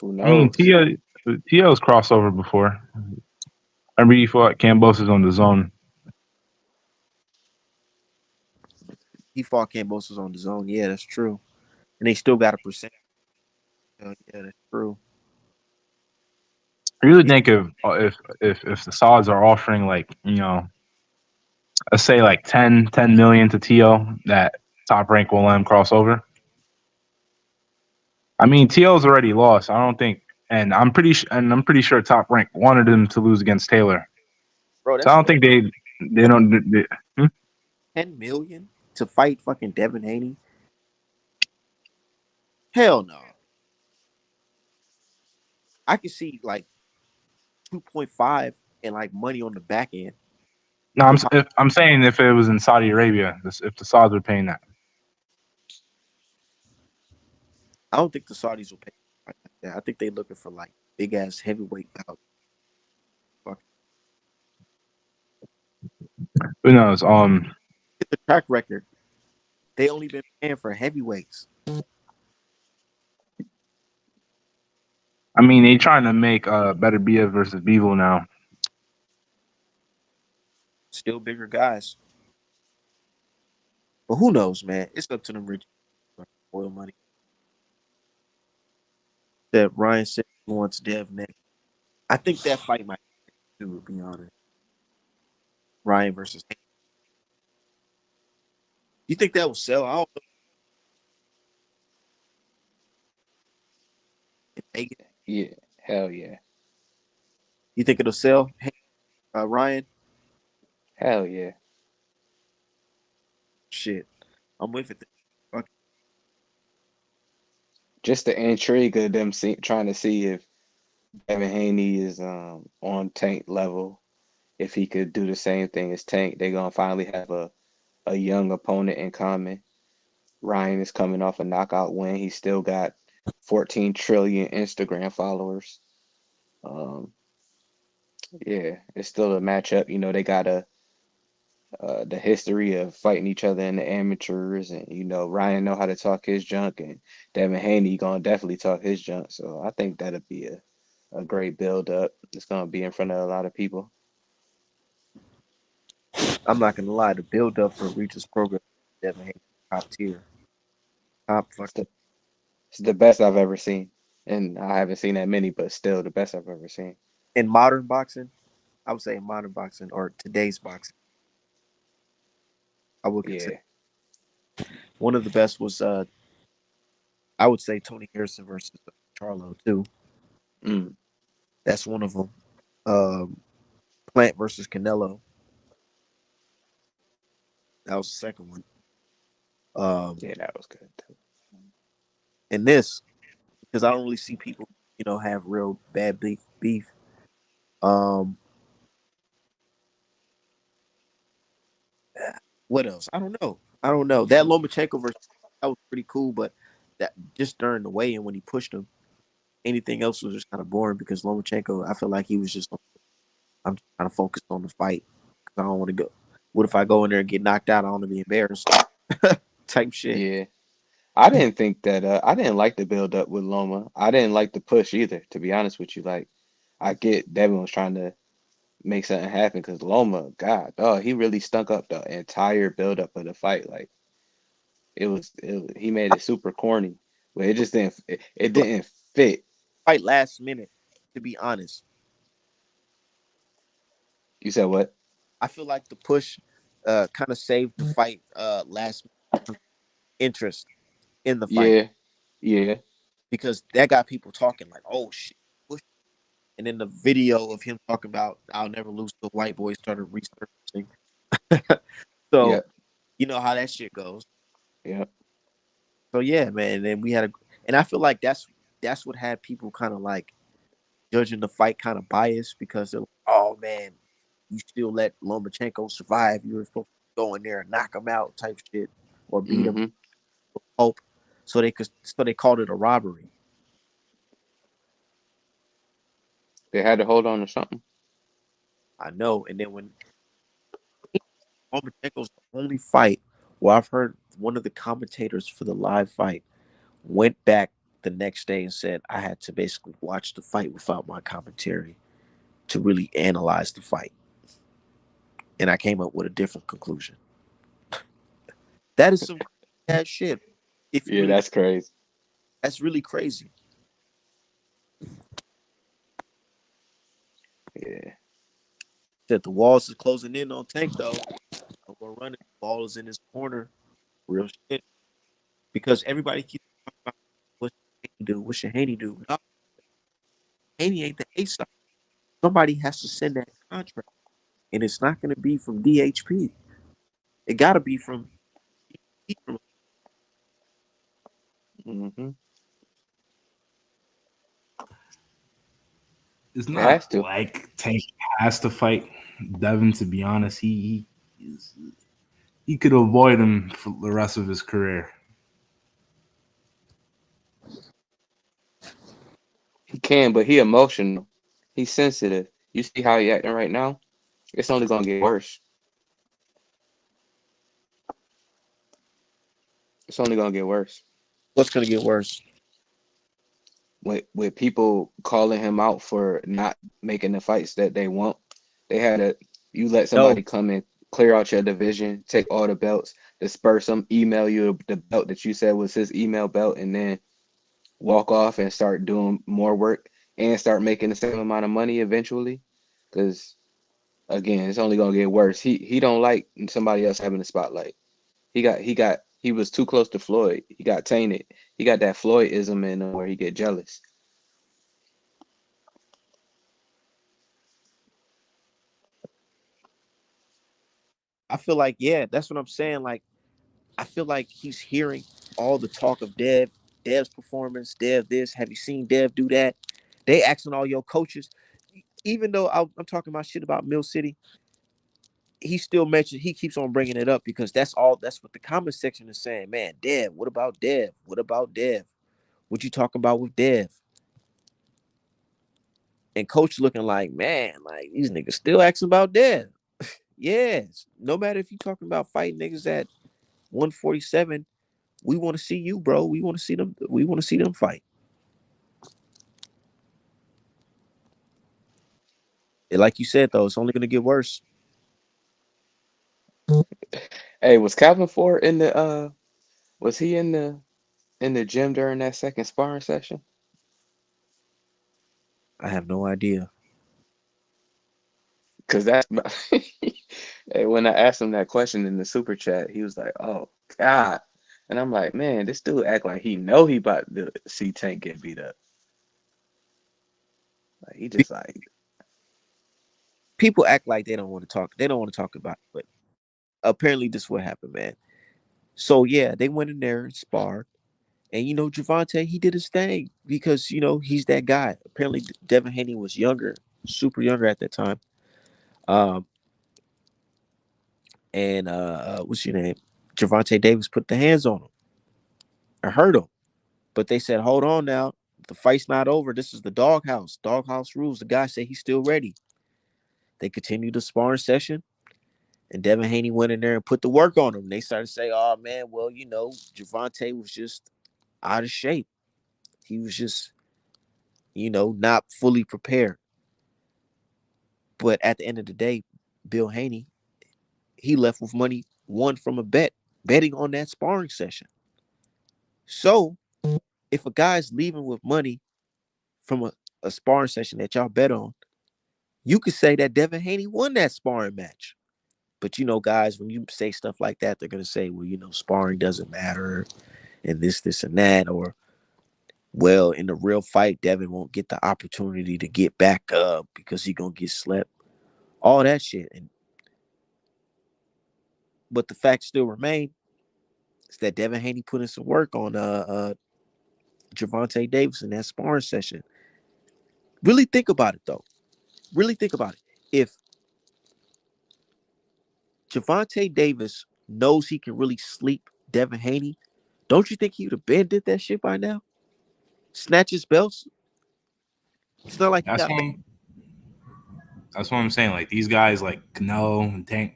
Who I mean, knows? Tio's crossover before. I remember he fought Cambosis on the zone. He fought Cambosos on the zone. Yeah, that's true. And they still got a percent. Yeah, that's true. I really You, think if the Saudis are offering like let's say like 10 million to Tio, that Top Rank will let him cross over. I mean, Tio's already lost. I don't think, and I'm pretty sure Top Rank wanted him to lose against Taylor. bro, So I that's don't think they don't. Hmm? 10 million to fight fucking Devin Haney. Hell no. I can see like 2.5 and like money on the back end. No, Deposit. I'm saying if it was in Saudi Arabia, if the Saudis are paying that. I don't think the Saudis will pay like that. I think they looking for like big ass heavyweight bout. Fuck. Who knows? The track record. They only been paying for heavyweights. I mean, they trying to make Better BF versus Bevo now. Still bigger guys. But who knows, man? It's up to them rich oil money. That Ryan said he wants Dev next. I think that fight might do, to be honest. Ryan versus Haney. You think that will sell? I don't know if Vegas. Yeah, hell yeah, You think it'll sell? Hey, Ryan? hell yeah. Shit. I'm with it. Fuck. Just the intrigue of them trying to see if Devin Haney is on Tank level. If he could do the same thing as Tank, they're gonna finally have a young opponent in common. Ryan is coming off a knockout win. He still got 14 trillion Instagram followers. Um, yeah, it's still a matchup. You know, they got the history of fighting each other in the amateurs, and you know Ryan know how to talk his junk, and Devin Haney gonna definitely talk his junk. So I think that'll be a great build up. It's gonna be in front of a lot of people. I'm not gonna lie. The build up for Reach's program, Devin Haney, top tier, top It's fucking. the it's the best I've ever seen, and I haven't seen that many, but still the best I've ever seen. In modern boxing, I would say in modern boxing or today's boxing, I would consider Yeah. one of the best was I would say Tony Harrison versus Charlo too. Mm. That's one of them. Um, Plant versus Canelo. That was the second one. Um, Yeah, that was good too. and this because I don't really see people, have real bad beef. Um, what else? I don't know. I don't know. That Lomachenko versus that was pretty cool, but that just during the weigh-in when he pushed him, anything else was just kind of boring because Lomachenko, I feel like he was just I'm just trying to focus on the fight because I don't want to go. What if I go in there and get knocked out? I don't want to be embarrassed. Type shit. Yeah. I didn't think that I didn't like the build up with Loma. I didn't like the push either, to be honest with you. Like I get Devin was trying to make something happen because Loma, God, oh, he really stunk up the entire build up of the fight. Like he made it super corny, but it just it Like didn't fit. fight last minute. To be honest, You said what? I feel like the push kind of saved the fight last interest in the fight Yeah, yeah, because that got people talking like, oh shit. Push. And then the video of him talking about I'll never lose to a white boy started resurfacing. So yep, you know how that shit goes. yep. So yeah, man. And then we had and I feel like that's what had people kind of like judging the fight kind of biased because they're like, oh man, you still let Lomachenko survive. You were supposed to go in there and knock him out type shit or beat him. Hmm. Hope. So they called it a robbery. They had to hold on to something. I know. And then when Lomachenko's the only fight where I've heard one of the commentators for the live fight went back the next day and said I had to basically watch the fight without my commentary to really analyze the fight. And I came up with a different conclusion. That is some bad shit. If you Yeah, really, that's crazy. that's really crazy. Yeah, That the walls is closing in on Tank though. No more running. The ball is in his corner. Real shit. Because everybody keeps talking about what Haney do. What should Haney do? No, Haney ain't the A side. Somebody has to send that contract, and it's not going to be from DHP. It got to be from. hmm. It's It has not to. like Tank has to fight Devin. To be honest, he could avoid him for the rest of his career. He can, but he emotional. He's sensitive. You see how he acting right now? It's only gonna get worse. It's only gonna get worse. What's going to get worse? with people calling him out for not making the fights that they want. They had a you let somebody No, come and clear out your division, take all the belts, disperse them, email you the belt that you said was his email belt, and then walk off and start doing more work and start making the same amount of money eventually. Because again, it's only gonna get worse. He don't like somebody else having the spotlight. He was too close to Floyd. He got tainted. He got that Floydism in him where he get jealous. I feel like, yeah, that's what I'm saying. Like, I feel like he's hearing all the talk of Dev's performance, Dev this. Have you seen Dev do that? They asking all your coaches. Even though I'm talking about shit about Mill City, he still mentions, he keeps on bringing it up because that's what the comment section is saying. Man, Dev, what about Dev? What about Dev? What you talking about with Dev? And coach looking like, man, like these niggas still asking about Dev. Yes. No matter if you talking about fighting niggas at 147, we want to see you, bro. We want to see them. We want to see them fight. And like you said, though, it's only gonna get worse. Hey, was Calvin Ford in the was he in the gym during that second sparring session? I have no idea. Because that's hey, when I asked him that question in the super chat, he was like, "Oh God," and I'm like, "Man, this dude act like he know he about to see Tank get beat up. Like he just like People act like they don't want to talk. They don't want to talk about it, but apparently this is what happened, man. So yeah, they went in there and sparred, and Javante, he did his thing because he's that guy. Apparently, Devin Haney was younger, super younger at that time. Um, and what's your name? Javante Davis put the hands on him. I hurt him, but they said, "Hold on now, the fight's not over. This is the doghouse. Doghouse rules." The guy said he's still ready. They continued the sparring session, and Devin Haney went in there and put the work on him. They started to say, "Oh man, well, Javante was just out of shape. He was just, not fully prepared." But at the end of the day, Bill Haney, he left with money won from a betting on that sparring session. So if a guy's leaving with money from a sparring session that y'all bet on, you could say that Devin Haney won that sparring match. But guys, when you say stuff like that, they're gonna say, well, sparring doesn't matter and this, and that, or well, in the real fight, Devin won't get the opportunity to get back up because he gonna get slept. All that shit. But the fact still remain is that Devin Haney put in some work on Javante Davis in that sparring session. Really think about it though. Really think about it. If Javante Davis knows he can really sleep Devin Haney, don't you think he would have been did that shit by now? Snatch his belts. It's not like he That's got. what I'm saying. Like these guys, like Canelo and Tank,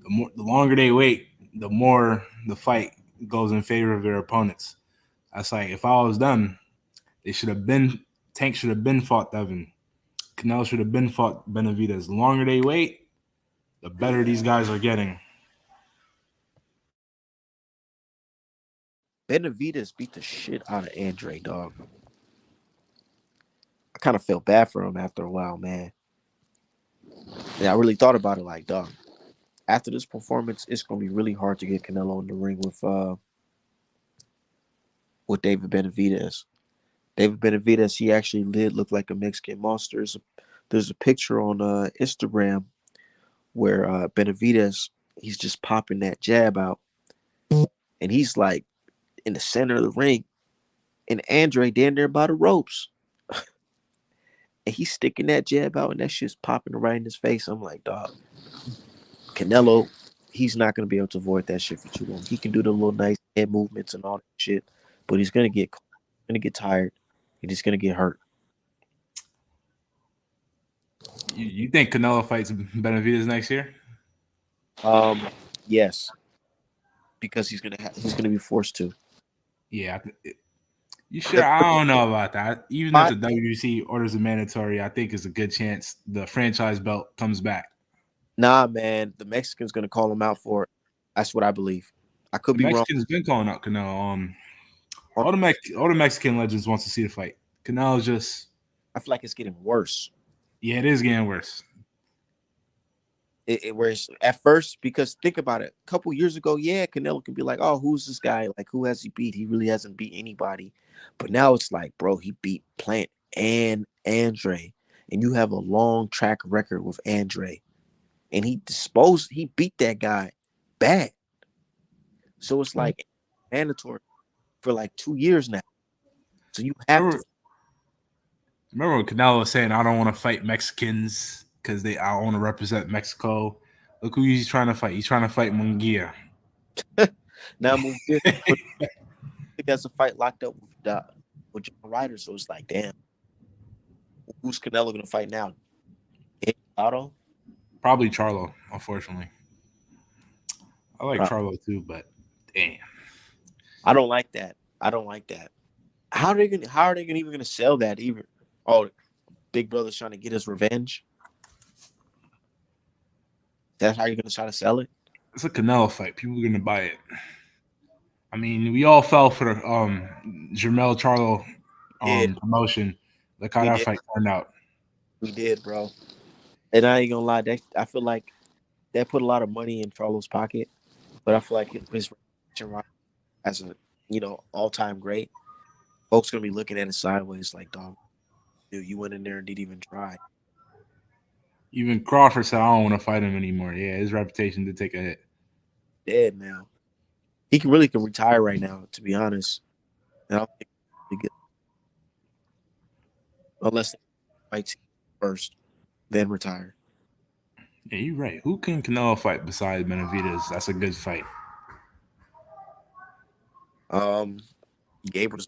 the longer they wait, the more the fight goes in favor of their opponents. That's like if I was them, they should have been Tank should have been fought Devin. Canelo should have been fought Benavidez. The longer they wait, the better these guys are getting. Benavidez beat the shit out of Andre, dog. I kind of felt bad for him after a while, man. And I really thought about it, like, dog. After this performance, it's gonna be really hard to get Canelo in the ring with David Benavidez. David Benavidez, he actually did look like a Mexican monster. There's a picture on Instagram where Benavidez, he's just popping that jab out, and he's like in the center of the ring, and Andre down there by the ropes, and he's sticking that jab out, and that shit's popping right in his face. I'm like, dog, Canelo, he's not gonna be able to avoid that shit for too long. He can do the little nice head movements and all that shit, but he's gonna get tired, and he's gonna get hurt. You think Canelo fights Benavidez next year? Um, yes, because he's gonna be forced to. Yeah, You sure? I don't know about that. Even if Five, the WBC orders a mandatory, I think it's a good chance the franchise belt comes back. nah, man, the Mexicans gonna call him out for it. That's what I believe. I could The be wrong. Mexicans been calling out Canelo. I All the Mexican legends wants to see the fight. Canelo's just, feel like it's getting worse. yeah, it is getting worse. Whereas at first, because think about it, a couple years ago, yeah, Canelo can be like, oh, who's this guy? Like, who has he beat? He really hasn't beat anybody. But now it's like, bro, he beat Plant and Andre, and you have a long track record with Andre, and he beat that guy bad. So it's like mandatory for like 2 years now. So you have to. Remember, remember when Canelo was saying, "I don't want to fight Mexicans because I want to represent Mexico." Look who he's trying to fight. He's trying to fight Munguia. Now move this. But I think that's a fight locked up with John Ryder. So it's like, damn, who's Canelo gonna fight now? Otto? Probably Charlo, unfortunately. I like Pro- Charlo too, but damn. I don't like that. I don't like that. How are they gonna even gonna sell that either? Oh, Big Brother's trying to get his revenge. That's how you're gonna try to sell it? It's a Canelo fight. People are gonna buy it. I mean, we all fell for the Jermel Charlo Yeah, promotion. Look how we that did. fight turned out. We did, bro. And I ain't gonna lie, I feel like that put a lot of money in Charlo's pocket. But I feel like his reputation right as a all time great, folks gonna be looking at it sideways like, dog, dude, you went in there and didn't even try. Even Crawford said, "I don't want to fight him anymore." Yeah, his reputation did take a hit. Dead now. He can retire right now, to be honest. And I don't think he get unless they fight first, then retire. Yeah, you're right. Who can Canelo fight besides Benavidez? That's a good fight. Um, Gabriel's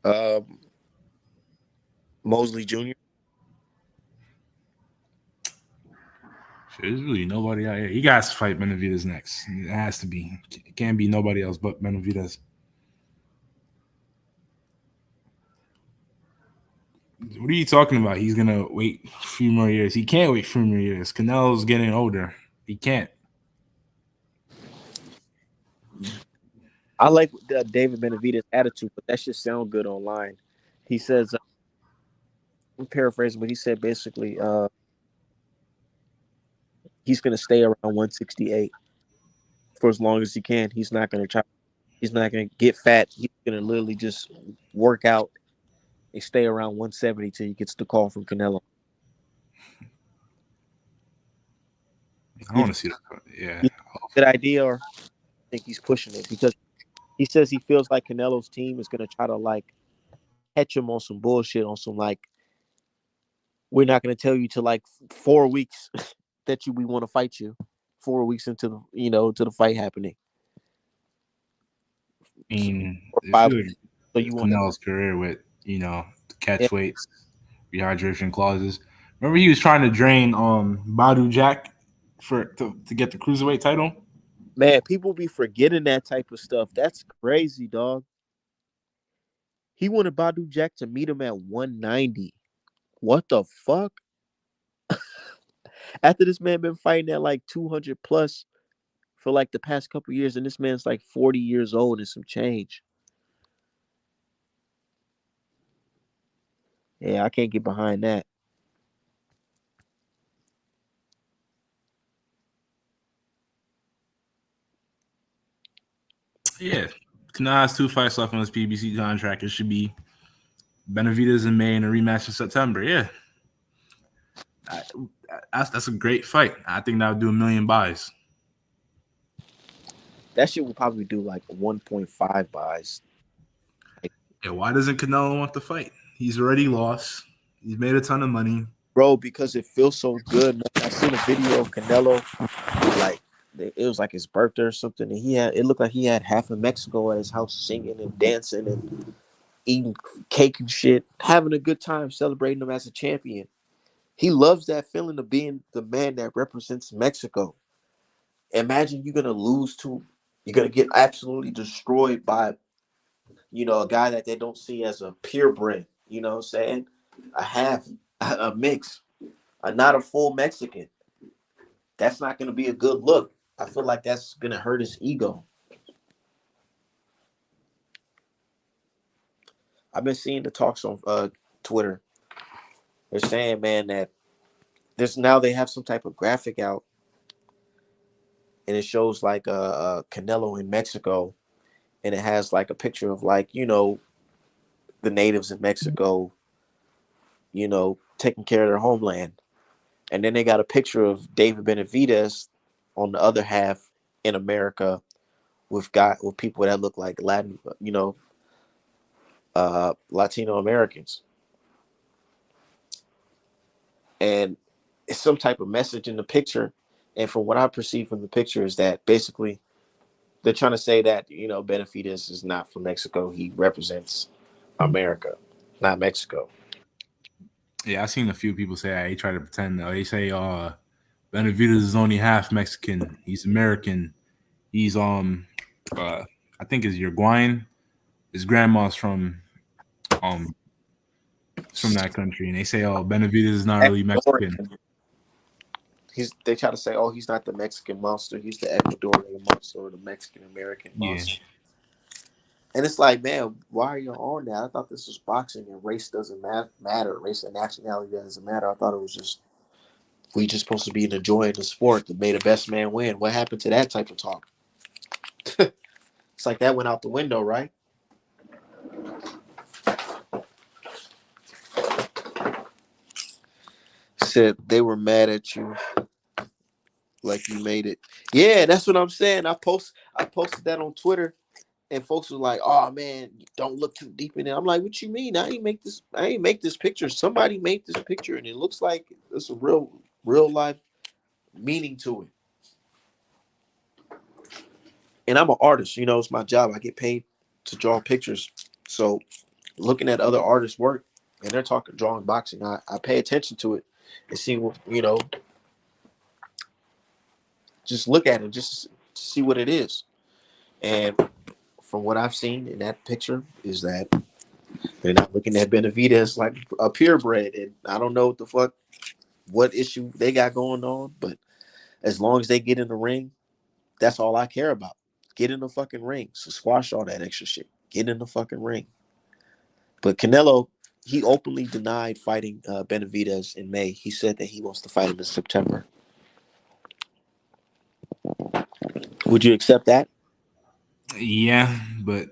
um Mosley Jr. There's really nobody out here. He got to fight Benavidez next. It has to be. It can't be nobody else but Benavidez. What are you talking about? He's gonna wait a few more years. He can't wait a few more years. Canelo's getting older. He can't. I like David Benavidez' attitude, but that should sound good online. He says, I'm paraphrasing, but he said basically, he's going to stay around 168 for as long as he can. He's not going to try. He's not going to get fat. He's going to literally just work out and stay around 170 till he gets the call from Canelo. I want to see that. Yeah. You good idea, or I think he's pushing it because he says he feels like Canelo's team is going to try to like catch him on some bullshit, on some like, we're not going to tell you to like 4 weeks that we want to fight you. 4 weeks into to the fight happening. I mean, Or if 5. you So you want Canel's career with the to, catch weights, rehydration clauses. Remember, he was trying to drain Badu Jack to get the cruiserweight title. man, people be forgetting that type of stuff. That's crazy, dog. He wanted Badu Jack to meet him at 190. What the fuck? After this man been fighting at like 200 plus for like the past couple years, and this man's like 40 years old and some change. Yeah, I can't get behind that. Yeah, Canal has 2 fights left on his PBC contract. It should be Benavidez in May and a rematch in September. Yeah, I, that's a great fight. I think that would do 1,000,000 buys. That shit will probably do like 1.5 buys. Yeah, why doesn't Canelo want to fight? He's already lost. He's made a ton of money. Bro, because it feels so good. Man. I seen a video of Canelo, like it was like his birthday or something, and it looked like he had half of Mexico at his house singing and dancing and eating cake and shit, having a good time celebrating him as a champion. He loves that feeling of being the man that represents Mexico. Imagine you're gonna lose to You're gonna get absolutely destroyed by, a guy that they don't see as a purebred. You know what I'm saying? A half, a mix, not a full Mexican. That's not gonna be a good look. I feel like that's gonna hurt his ego. I've been seeing the talks on Twitter. They're saying, man, that there's now they have some type of graphic out, and it shows like Canelo in Mexico, and it has like a picture of like the natives in Mexico, taking care of their homeland, and then they got a picture of David Benavidez on the other half in America with people that look like Latin, Latino Americans, and it's some type of message in the picture. And from what I perceive from the picture is that basically they're trying to say that Benavidez is not from Mexico. He represents America, not Mexico. Yeah, I've seen a few people say that. They try to pretend. They say, Benavidez is only half Mexican. He's American. He's uh, I think is Uruguayan. His grandma's um from that country, and they say, oh, Benavidez is not really Mexican. Ecuadorian. They try to say, oh, he's not the Mexican monster. He's the Ecuadorian monster or the Mexican American Yeah, monster. And it's like, man, why are you on that? I thought this was boxing and race doesn't matter. Race and nationality doesn't matter. I thought it was just we just supposed to be enjoying the sport that made the best man win. What happened to that type of talk? It's like that went out the window, right? Said they were mad at you like you made it. Yeah, that's what I'm saying. I posted that on Twitter and folks were like, "Oh man, don't look too deep in it." I'm like, "What you mean? I ain't make this picture. Somebody made this picture and it looks like it's a real life meaning to it." And I'm an artist, it's my job. I get paid to draw pictures. So looking at other artists' work and they're talking drawing boxing, I pay attention to it and see what just look at it just to see what it is. And from what I've seen in that picture is that they're not looking at Benavidez like a purebred. And I don't know what issue they got going on, but as long as they get in the ring, that's all I care about. Get in the fucking ring. So squash all that extra shit. Get in the fucking ring. But Canelo, he openly denied fighting Benavidez in May. He said that he wants to fight him in September. Would you accept that? yeah, but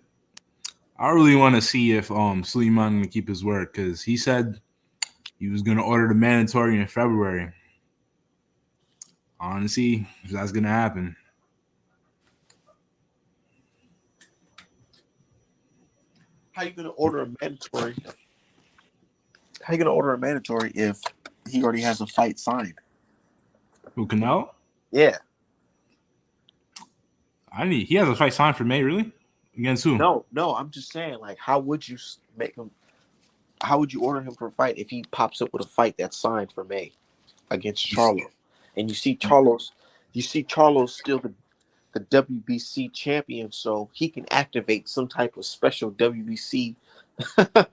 I really want to see if Suleiman gonna keep his word because he said he was gonna order the mandatory in February. I want to see if that's gonna happen. How you gonna order a mandatory? How you gonna order a mandatory if he already has a fight signed? Who Canelo? Yeah. He has a fight signed for May, really? Against who? No. I'm just saying, like, how would you make him? How would you order him for a fight if he pops up with a fight that's signed for May against Charlo, and you see Charlo's still the WBC champion, so he can activate some type of special WBC, a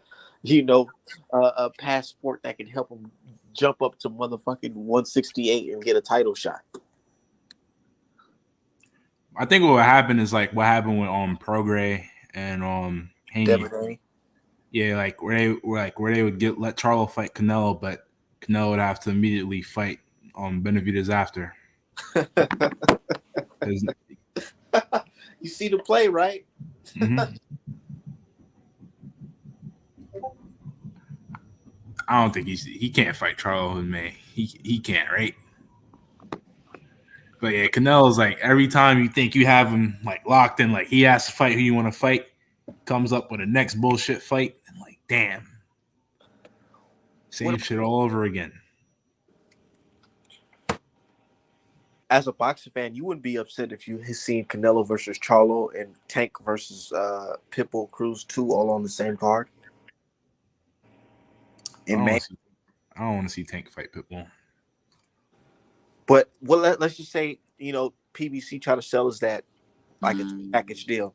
passport that can help him jump up to motherfucking 168 and get a title shot. I think what would happen is like what happened with Prograis and Haney. Devin Haney. Yeah, like where they would let Charlo fight Canelo, but Canelo would have to immediately fight Benavidez after. You see the play, right? Mm-hmm. I don't think he can't fight Charlo in May. He can't, right? But yeah, Canelo's like every time you think you have him like locked in, like he has to fight who you want to fight, comes up with a next bullshit fight, and like, damn, same shit all over again. As a boxing fan, you wouldn't be upset if you had seen Canelo versus Charlo and Tank versus Pitbull Cruz 2 all on the same card in May. I don't want to see Tank fight Pitbull. But let's just say, PBC try to sell us that like a package deal.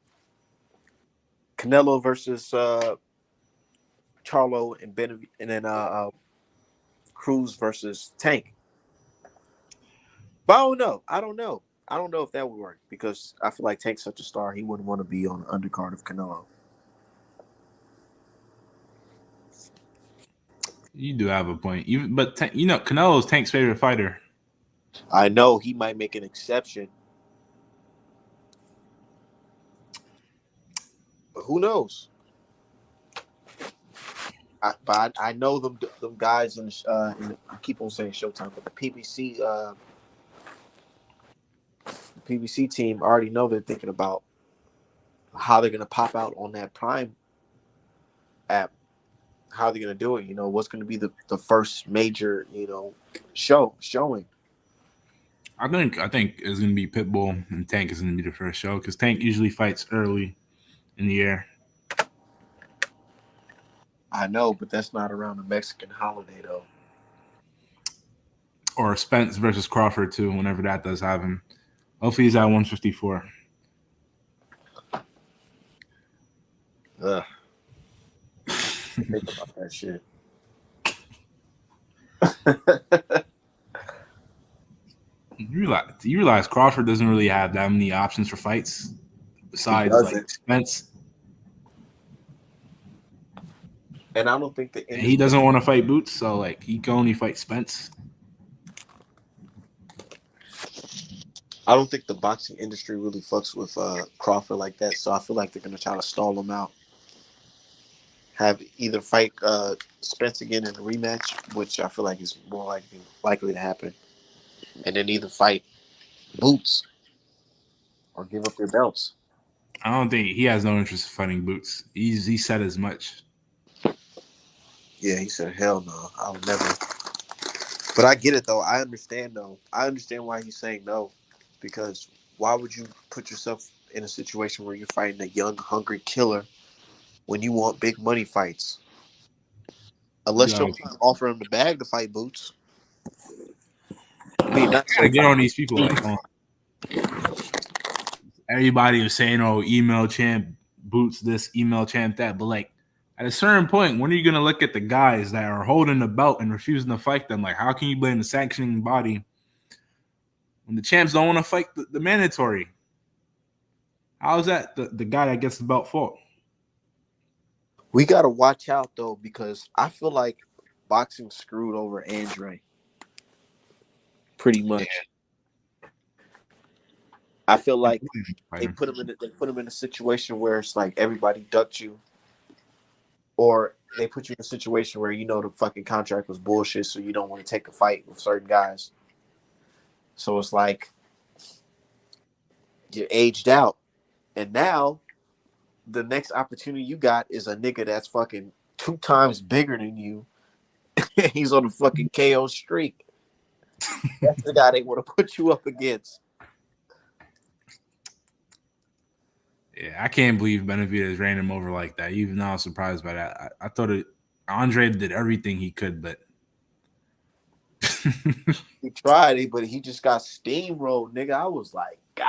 Canelo versus Charlo and Ben, and then Cruz versus Tank. But I don't know. I don't know. I don't know if that would work because I feel like Tank's such a star. He wouldn't want to be on the undercard of Canelo. You do have a point. Even, but you know, Canelo's Tank's favorite fighter. I know he might make an exception, but who knows? I know them guys in the, I keep on saying Showtime, but the PBC team already know they're thinking about how they're gonna pop out on that Prime app. How they're gonna do it? You know, what's gonna be the first major showing? I think it's gonna be Pitbull and Tank is gonna be the first show because Tank usually fights early in the year, I know, but that's not around the Mexican holiday though. or Spence versus Crawford too. Whenever that does happen, hopefully he's at 154. Ugh, think about that shit. You realize Crawford doesn't really have that many options for fights He besides like doesn't, Spence, and I don't think the and he industry. doesn't want to fight Boots, so like he can only fight Spence. I don't think the boxing industry really fucks with Crawford like that. So I feel like they're gonna try to stall him out. Have either fight Spence again in a rematch, which I feel like is more likely to happen, and then either fight Boots or give up their belts. I don't think he has no interest in fighting Boots. He said as much. Yeah, he said, "Hell no, I'll never." But I get it though. I understand though. I understand why he's saying no, because why would you put yourself in a situation where you're fighting a young, hungry killer when you want big money fights? You Unless gotta, Showtime offer him the bag to fight Boots. I mean, not gotta get Showtime. on these people. Like, everybody was saying, "Oh, email champ Boots this, email champ that," but like at a certain point, when are you gonna look at the guys that are holding the belt and refusing to fight them? Like, how can you blame the sanctioning body when the champs don't want to fight the mandatory? How is that the guy that gets the belt fault? We got to watch out though, because I feel like boxing screwed over Andre pretty much. I feel like Fight him. they put him in a situation where it's like everybody ducked you, or they put you in a situation where you know the fucking contract was bullshit, so you don't want to take a fight with certain guys. So it's like you're aged out, and now the next opportunity you got is a nigga that's fucking 2 times bigger than you. He's on a fucking KO streak. That's the guy they want to put you up against. Yeah, I can't believe Benavidez ran him over like that. Even though I was surprised by that, I thought Andre did everything he could, but He tried it, but he just got steamrolled, nigga. I was like, God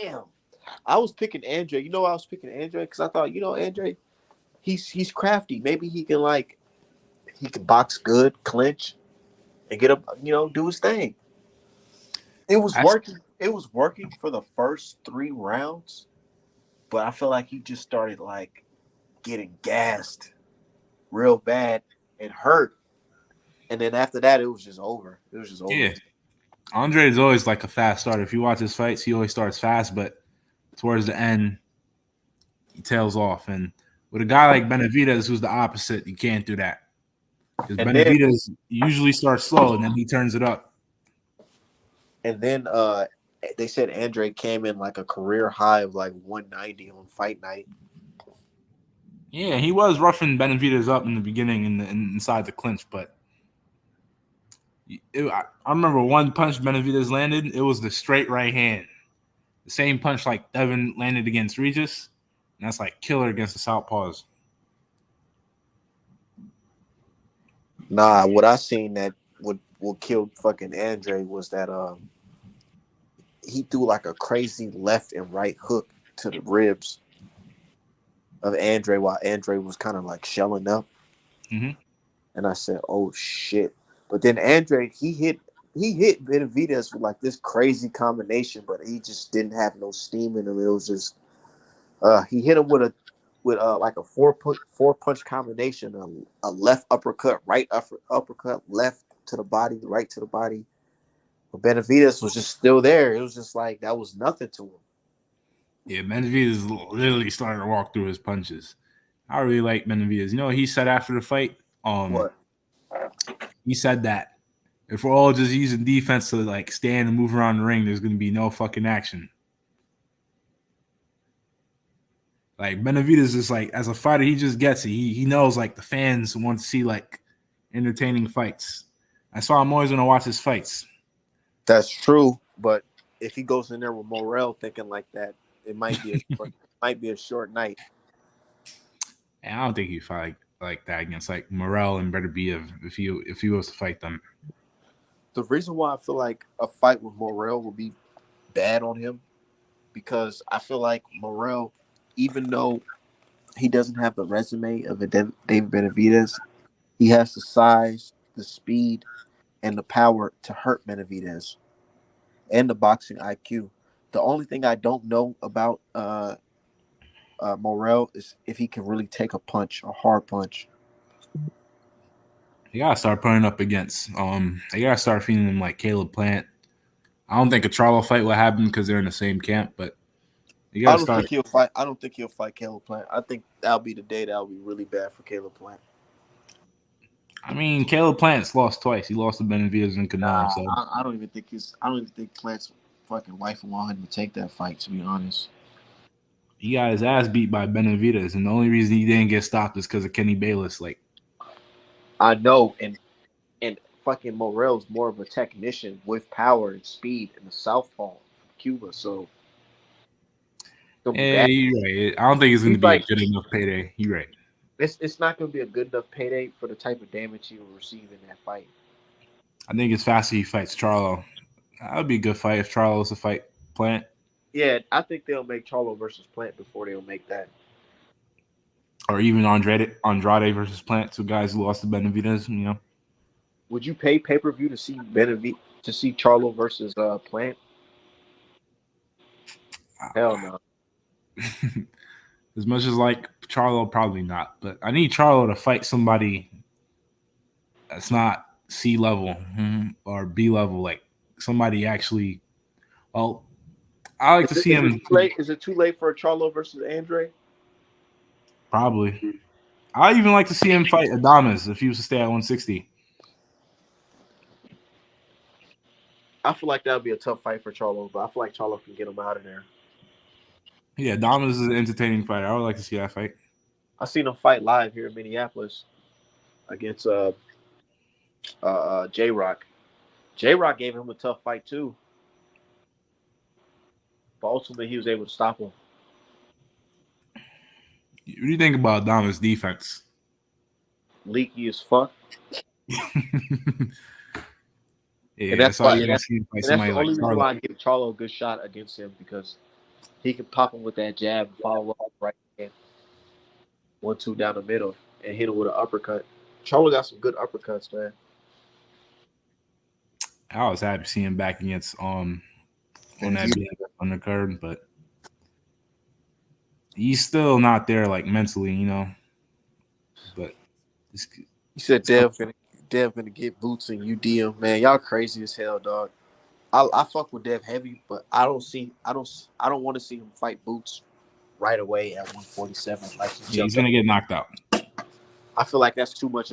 damn. I was picking Andre. You know why I was picking Andre? Because I thought, Andre, he's crafty. Maybe he can box good, clinch, and get up, do his thing. It was I, working. It was working for the first 3 rounds, but I feel like he just started like getting gassed real bad and hurt. And then after that, it was just over. It was just over. yeah, Andre is always like a fast starter. If you watch his fights, he always starts fast, but towards the end, he tails off. And with a guy like Benavidez, who's the opposite, you can't do that because And then Benavidez usually starts slow and then he turns it up. and then they said Andre came in like a career high of like 190 on fight night. Yeah, he was roughing Benavidez up in the beginning inside the clinch, but I remember one punch Benavidez landed. It was the straight right hand, the same punch like Devin landed against Regis, and that's like killer against the southpaws. Nah, what I seen that would kill fucking Andre was that he threw like a crazy left and right hook to the ribs of Andre while Andre was kind of like shelling up. Mm-hmm. And I said, "Oh shit!" But then Andre, he hit Benavidez with like this crazy combination, but he just didn't have no steam in him. It was just he hit him with like a four punch combination, a left uppercut, right uppercut, left to the body, right to the body. But Benavidez was just still there. It was just like that was nothing to him. Yeah, Benavidez literally started to walk through his punches. I really like Benavidez. You know what he said after the fight? What? He said that if we're all just using defense to like stand and move around the ring, there's gonna be no fucking action. Like Benavidez is like as a fighter, he just gets it. He knows like the fans want to see like entertaining fights. That's why I'm always gonna watch his fights. That's true, but if he goes in there with Morrell thinking like that, it might be a short night. And I don't think he fight like that against like Morel and Beterbiev if he was to fight them. The reason why I feel like a fight with Morrell would be bad on him because I feel like Morrell, even though he doesn't have the resume of a David Benavidez, he has the size, the speed, and the power to hurt Benavidez, and the boxing IQ. The only thing I don't know about Morrell is if he can really take a hard punch. You gotta start putting up against. You gotta start feeding him like Caleb Plant. I don't think a Charlo fight will happen because they're in the same camp, but you gotta start. I don't think he'll fight Caleb Plant. I think that'll be the day that'll be really bad for Caleb Plant. I mean, Caleb Plant's lost twice. He lost to Benavidez and Canelo. So I don't even think Plant's fucking wife will want him to take that fight. To be honest, he got his ass beat by Benavidez, and the only reason he didn't get stopped is because of Kenny Bayless. Like, I know, and fucking Morrell's more of a technician with power and speed and the southpaw from Cuba. So, yeah, you're right. I don't think it's gonna be a good enough payday. You're right. It's not going to be a good enough payday for the type of damage he will receive in that fight. I think it's faster he fights Charlo. That would be a good fight if Charlo was to fight Plant. Yeah, I think they'll make Charlo versus Plant before they'll make that. Or even Andrade versus Plant, two guys who lost to Benavidez, you know. Would you pay pay-per-view to see Charlo versus Plant? Hell no. As much as like Charlo, probably not. But I need Charlo to fight somebody that's not C level or B level, like somebody actually. Well, I like to see him. Is it too late for a Charlo versus Andre? Probably. I even like to see him fight Adames if he was to stay at 160. I feel like that would be a tough fight for Charlo, but I feel like Charlo can get him out of there. Yeah, Adames is an entertaining fighter. I would like to see that fight. I seen him fight live here in Minneapolis against J-Rock. J-Rock gave him a tough fight too, but ultimately he was able to stop him. What do you think about Adames' defense? Leaky as fuck. Yeah, that's why you see him fight somebody like Charlo. Why I give Charlo a good shot against him because he can pop him with that jab and follow up right hand. 1-2 down the middle and hit him with an uppercut. Charlo got some good uppercuts, man. I was happy to see him back against on that being on the card, but he's still not there like mentally, you know. But you said Dev gonna get boots and you DM, man. Y'all crazy as hell, dog. I fuck with Dev heavy, but I don't want to see him fight Boots right away at 147. Like he's gonna get knocked out. I feel like that's too much.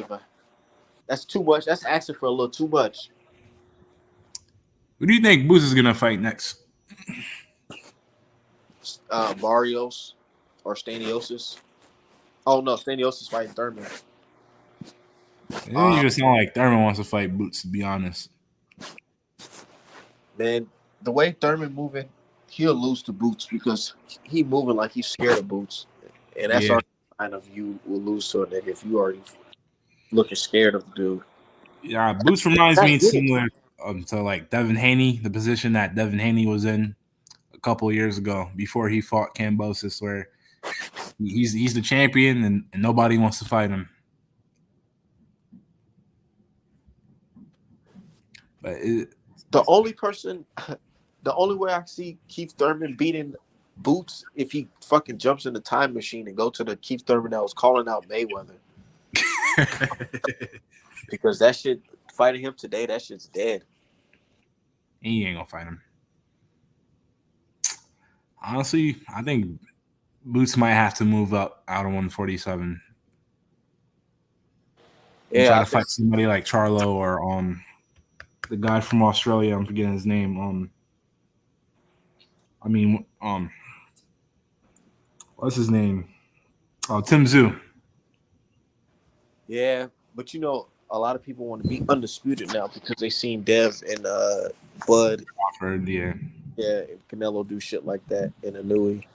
That's asking for a little too much. Who do you think Boots is gonna fight next? Barrios or Staniosis. Oh no, Staniosis fighting Thurman. You just sound like Thurman wants to fight Boots, to be honest. Man, the way Thurman moving, he'll lose to Boots because he moving like he's scared of Boots. And that's our kind of you will lose to a nigga if you already looking scared of the dude. Yeah, Boots reminds me similar to like Devin Haney, the position that Devin Haney was in a couple of years ago before he fought Cambosis, where he's the champion and nobody wants to fight him. But The only person, the only way I see Keith Thurman beating Boots if he fucking jumps in the time machine and go to the Keith Thurman that was calling out Mayweather, because that shit fighting him today, that shit's dead. he ain't gonna fight him. Honestly, I think Boots might have to move up out of 147 and Yeah, try I to think fight somebody like Charlo or the guy from Australia. I'm forgetting his name. I mean, what's his name? Oh, Tim Zhu. yeah, but you know, a lot of people want to be undisputed now because they seen Dev and Bud, Crawford, yeah. yeah, and Canelo do shit like that in a Nui.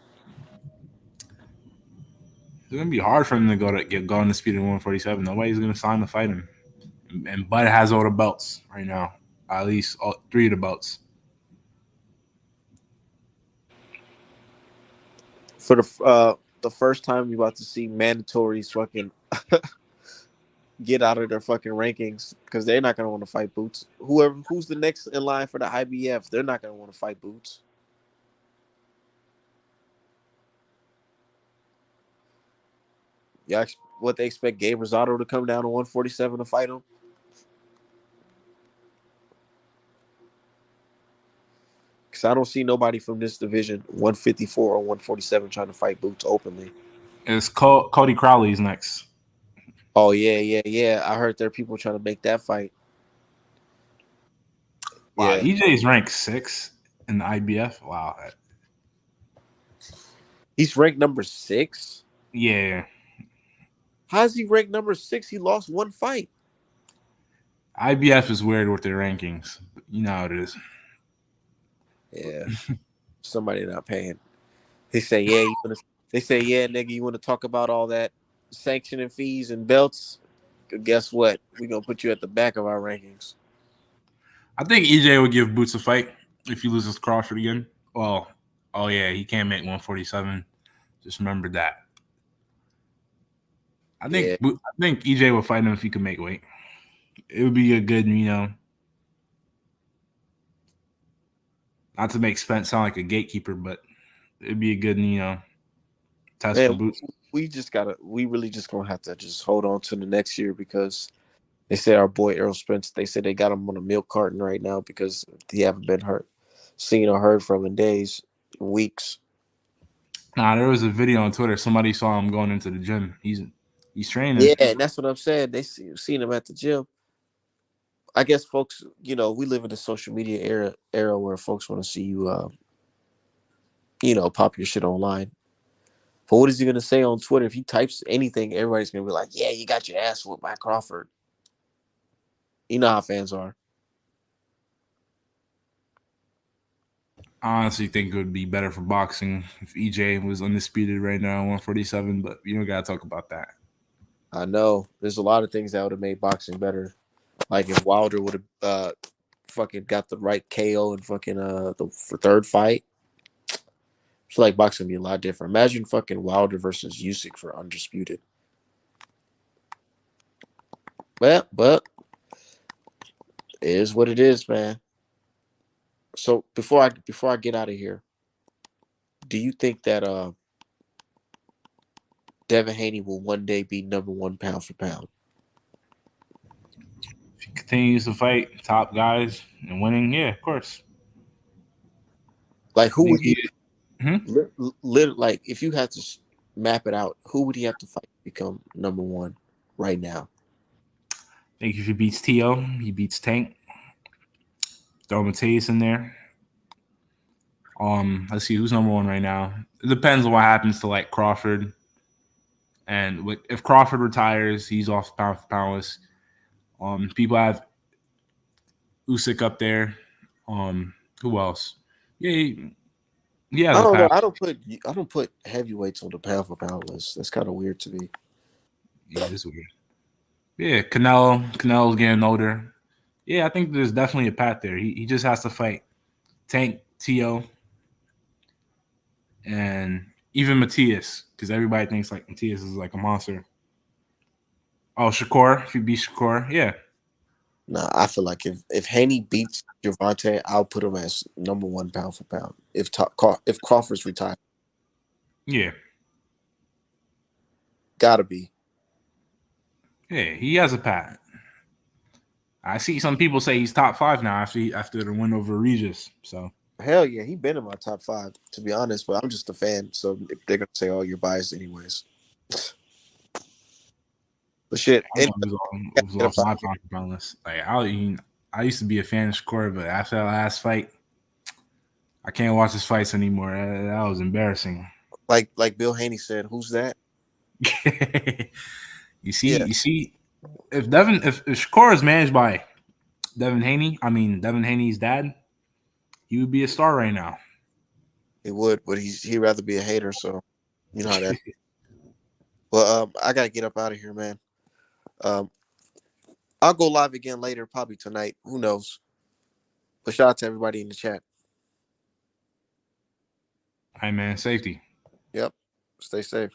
It's gonna be hard for him to go on the speed in 147. Nobody's gonna sign to fight him. And Bud has all the belts right now. At least all three of the belts. For the first time, you about to see mandatories fucking get out of their fucking rankings because they're not gonna want to fight Boots. Who's the next in line for the IBF, they're not gonna want to fight Boots. Yeah, what they expect Gabe Rosado to come down to 147 to fight him? Because I don't see nobody from this division, 154 or 147, trying to fight Boots openly. It's Cody Crowley's next. Oh yeah. I heard there are people trying to make that fight. Wow, Yeah, EJ's ranked 6 in the IBF. Wow. he's ranked number 6. Yeah. How is he ranked number 6? He lost one fight. IBF is weird with their rankings. You know how it is. Yeah, somebody not paying. They say, yeah, they say, yeah, nigga, you want to talk about all that sanctioning fees and belts? Guess what? We're gonna put you at the back of our rankings. I think EJ would give Boots a fight if he loses Crawford again. Well, oh yeah, he can't make 147. Just remember that. Yeah, I think EJ will fight him if he could make weight. It would be a good, not to make Spence sound like a gatekeeper, but it'd be a good, test for man, Boots. we really just gonna have to just hold on to the next year because they say our boy Errol Spence, they said they got him on a milk carton right now because he haven't been seen or heard from in days, weeks. Nah, there was a video on Twitter. Somebody saw him going into the gym. He's training. Yeah, and that's what I'm saying. They seen him at the gym. I guess folks, we live in the social media era where folks want to see you, pop your shit online. But what is he gonna say on Twitter if he types anything? Everybody's gonna be like, "Yeah, you got your ass whooped by Crawford." You know how fans are. I honestly think it would be better for boxing if EJ was undisputed right now, 147. But you don't gotta talk about that. I know there's a lot of things that would have made boxing better. Like if Wilder would have fucking got the right KO and fucking the third fight. I feel like boxing would be a lot different. Imagine fucking Wilder versus Usyk for undisputed. But it is what it is, man. So before I get out of here, do you think that Devin Haney will one day be number one pound for pound? If he continues to fight top guys and winning, yeah, of course. Like I who think would he Hmm? like if you had to map it out? Who would he have to fight to become number one right now? I think if he beats T.O., he beats Tank. Throw Mateus in there. Let's see who's number one right now. It depends on what happens to like Crawford. And if Crawford retires, he's off pound for pound list. People have Usyk up there. Who else? Yeah, he has I a don't know. pass. I don't put heavyweights on the pound for pound list. That's kind of weird to me. Yeah, it's weird. Yeah, Canelo's getting older. Yeah, I think there's definitely a path there. He just has to fight Tank, T.O., and even Matias, because everybody thinks like Matias is like a monster. Oh, Shakur, if you beat Shakur, yeah. Nah, I feel like if Haney beats Gervonta, I'll put him as #1 pound for pound. If Crawford's retired, Yeah. gotta be. Yeah, he has a path. I see some people say he's top 5 now after the win over Regis. So Hell yeah, he been in my top 5 to be honest. But I'm just a fan, so they're gonna say, "Oh, you're biased, anyways." But shit, I know anyway, it gotta was get off up out my of here. pound for pound list. Like I used to be a fan of Shakur, but after that last fight, I can't watch his fights anymore. That was embarrassing. Like Bill Haney said, "Who's that?" Yeah, you see, if Shakur is managed by Devin Haney, I mean Devin Haney's dad, he would be a star right now. he would, but he'd rather be a hater. So you know how that. Well, I gotta get up out of here, man. Um, I'll go live again later, probably tonight. Who knows? But shout out to everybody in the chat. Hey man, safety. Yep. Stay safe.